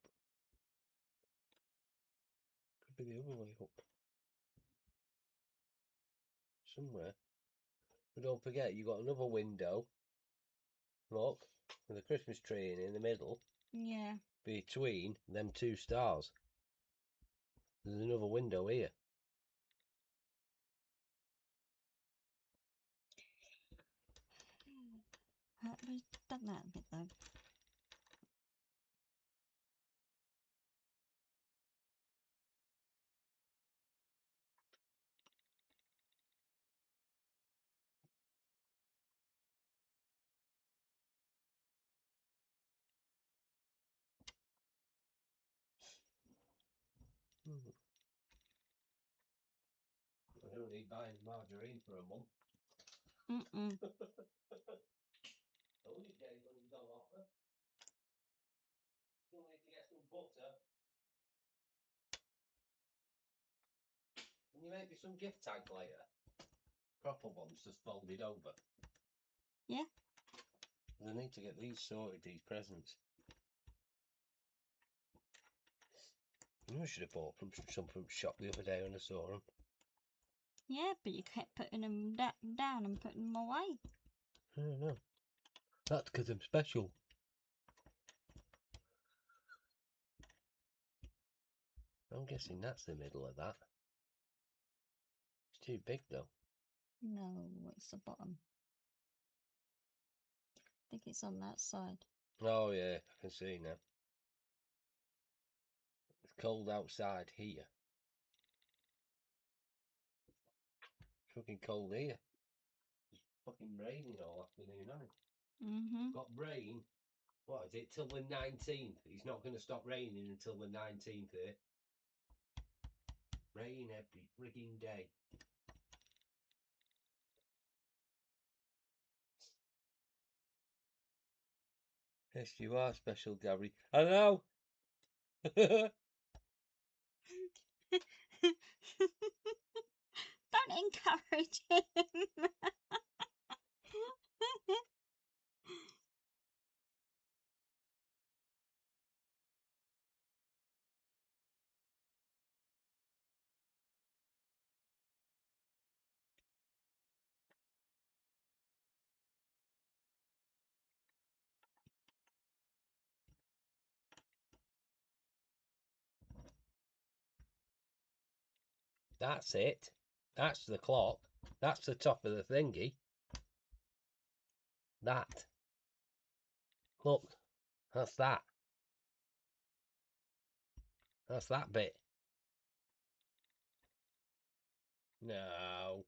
Could be the other way up. Somewhere. But don't forget, you got another window. Look, with a Christmas tree in the middle. Yeah. Between them 2 stars. There's another window here. We've done that a bit though. I don't need buying margarine for a month. Mm-mm. Told you Jenny was on offer. You'll need to get some butter. make me some gift tag later? Proper ones, just folded over. Yeah. I need to get these sorted, these presents. I should have bought some from the shop the other day when I saw them. Yeah, but you kept putting them down and putting them away. I don't know. That's because I'm special. I'm guessing that's the middle of that. It's too big though. No, it's the bottom. I think it's on that side. Oh yeah, I can see now. It's cold outside here. It's fucking cold here. It's fucking raining all afternoon, hasn't it? Mm-hmm. Got rain. What is it? Till the 19th. It's not going to stop raining until the 19th here. Rain every frigging day. Yes, you are special, Gary. I know. Don't encourage him. That's it. That's the clock. That's the top of the thingy. That. Look. That's that. That's that bit. No.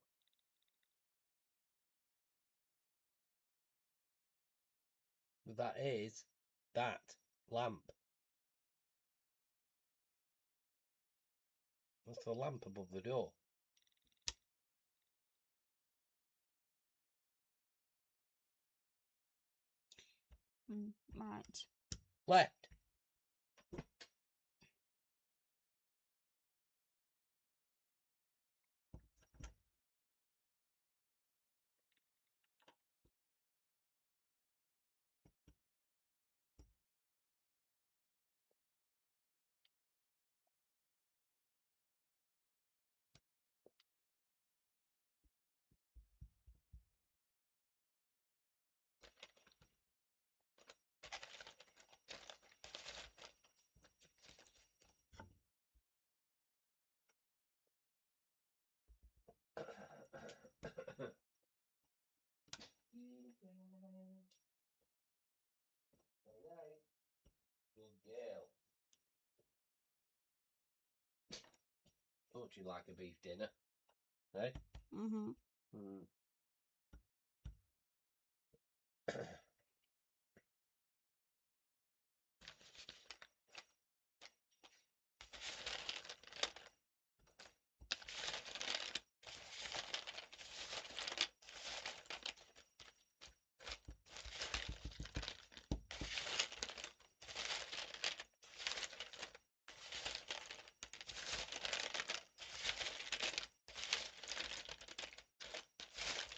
But that is that lamp. That's the lamp above the door. Right. Left. Good girl. Thought you like a beef dinner, eh? Mm-hmm.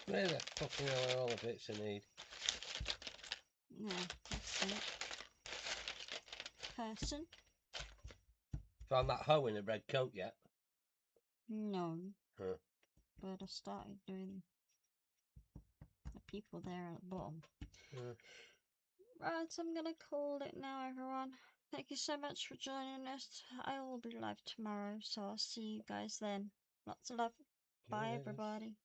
Where the fucking hell are all the bits I need? Yeah, that's it. Person? Found that hoe in a red coat yet? No. Huh. But I started doing the people there at the bottom. Right, I'm gonna call it now, everyone. Thank you so much for joining us. I will be live tomorrow, so I'll see you guys then. Lots of love. Bye, Yes. everybody.